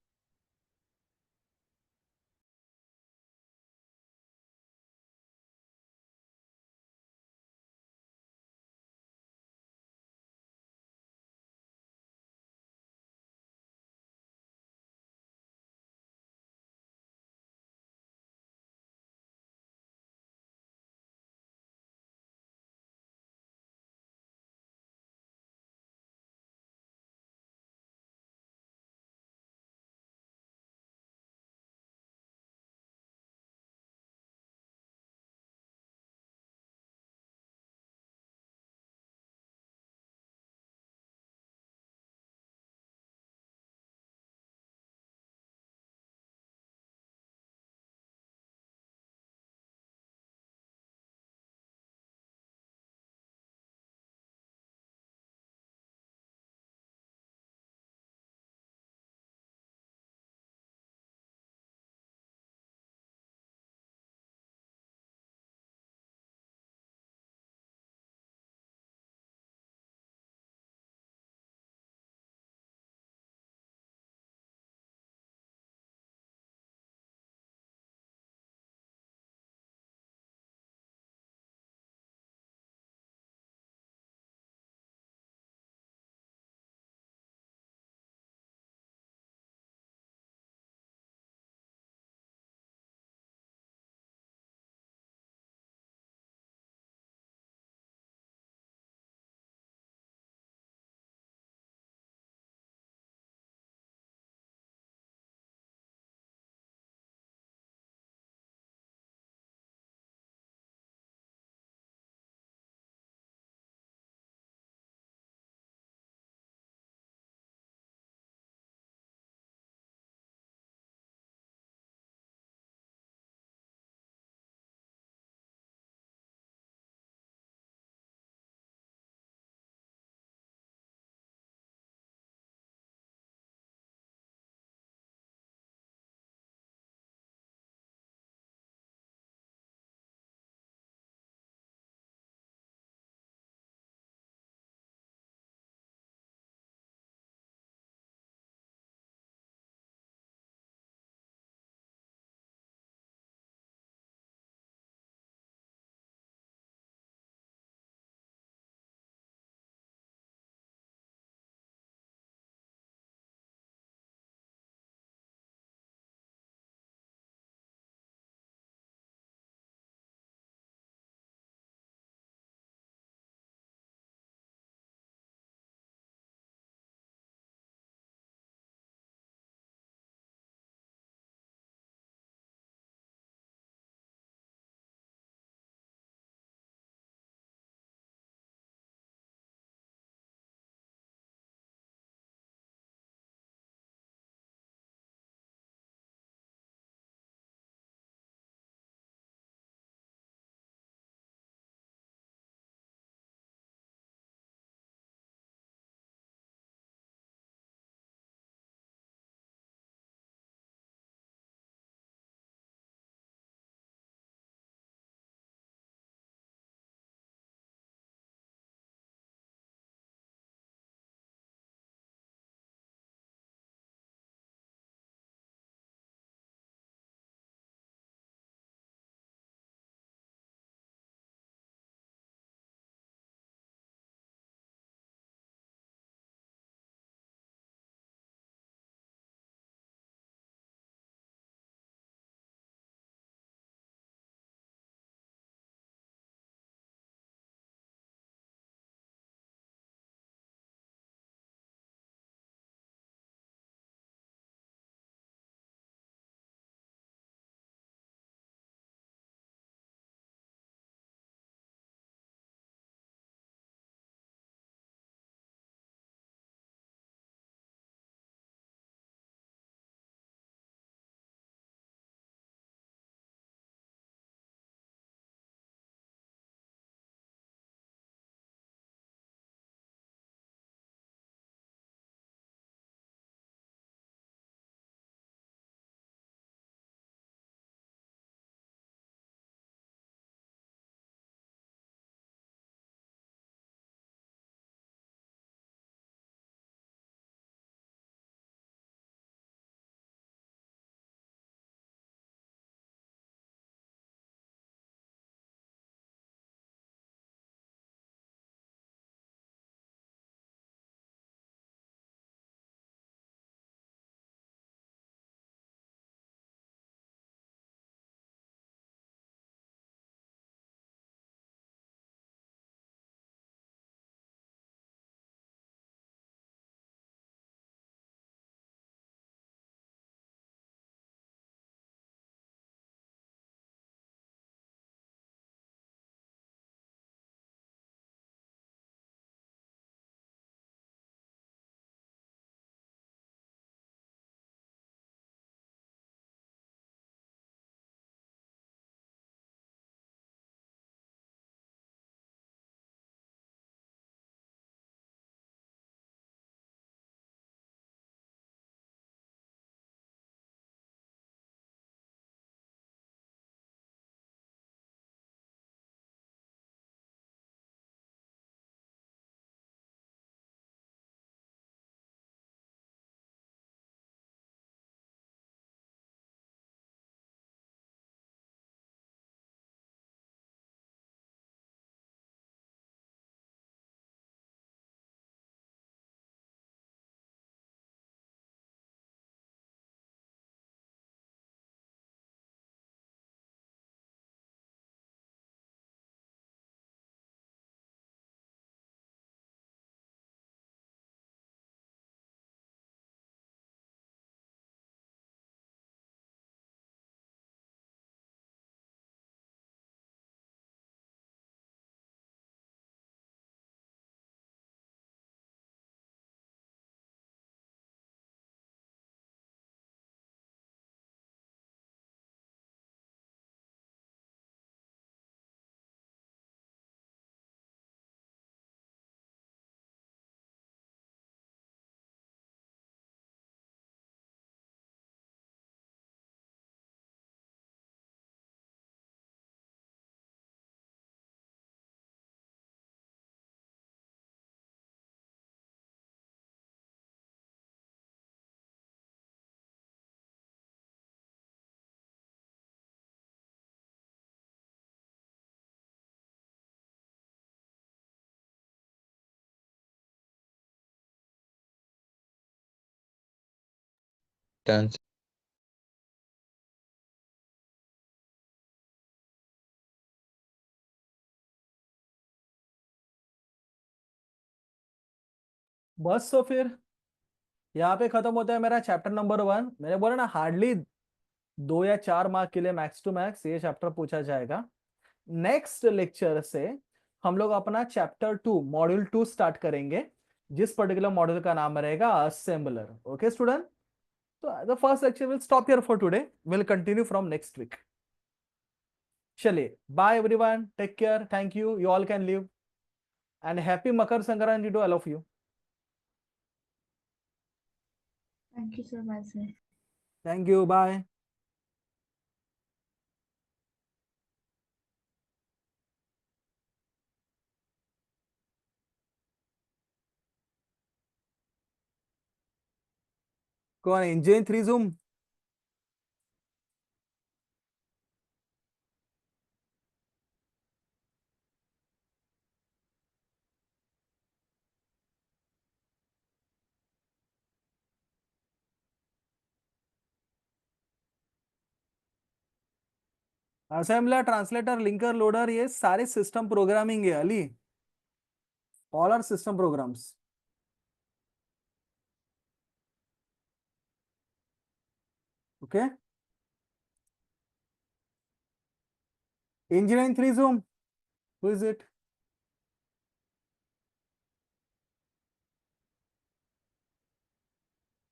डन। बस तो फिर यहाँ पे खत्म होता है मेरा चैप्टर नंबर 1। मैंने बोला ना, हार्डली 2 या 4 मार्क के लिए मैक्स टू मैक्स ये चैप्टर पूछा जाएगा। नेक्स्ट लेक्चर से हम लोग अपना चैप्टर 2 मॉड्यूल 2 स्टार्ट करेंगे, जिस पर्टिकुलर मॉड्यूल का नाम रहेगा असेंबलर। ओके स्टूडेंट, तो the first lecture will stop here for today, will continue from next week. चलिए, bye everyone, take care, thank you, you all can leave, and happy Makar Sankranti to all of you. Thank you, sir. Bye, sir. Thank you, bye. कौन, engineering 3 Zoom? Assembler, translator, linker, loader, ये सारे system programming है अली, all are system programs. Okay, engineering 3 zoom, who is it?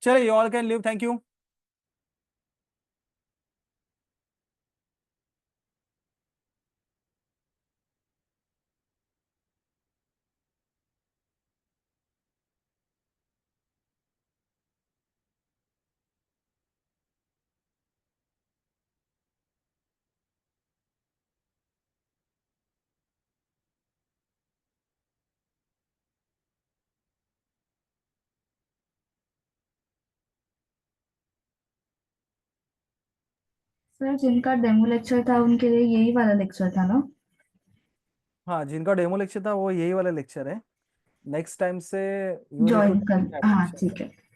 चलिए, you all can leave, thank you. Sir, जिनका demo lecture था उनके लिए यही वाला लेक्चर था ना? हाँ, जिनका डेमो लेक्चर था वो यही वाला लेक्चर है। नेक्स्ट टाइम से you need to join take कर, दैट हाँ लेक्चर। ठीक है।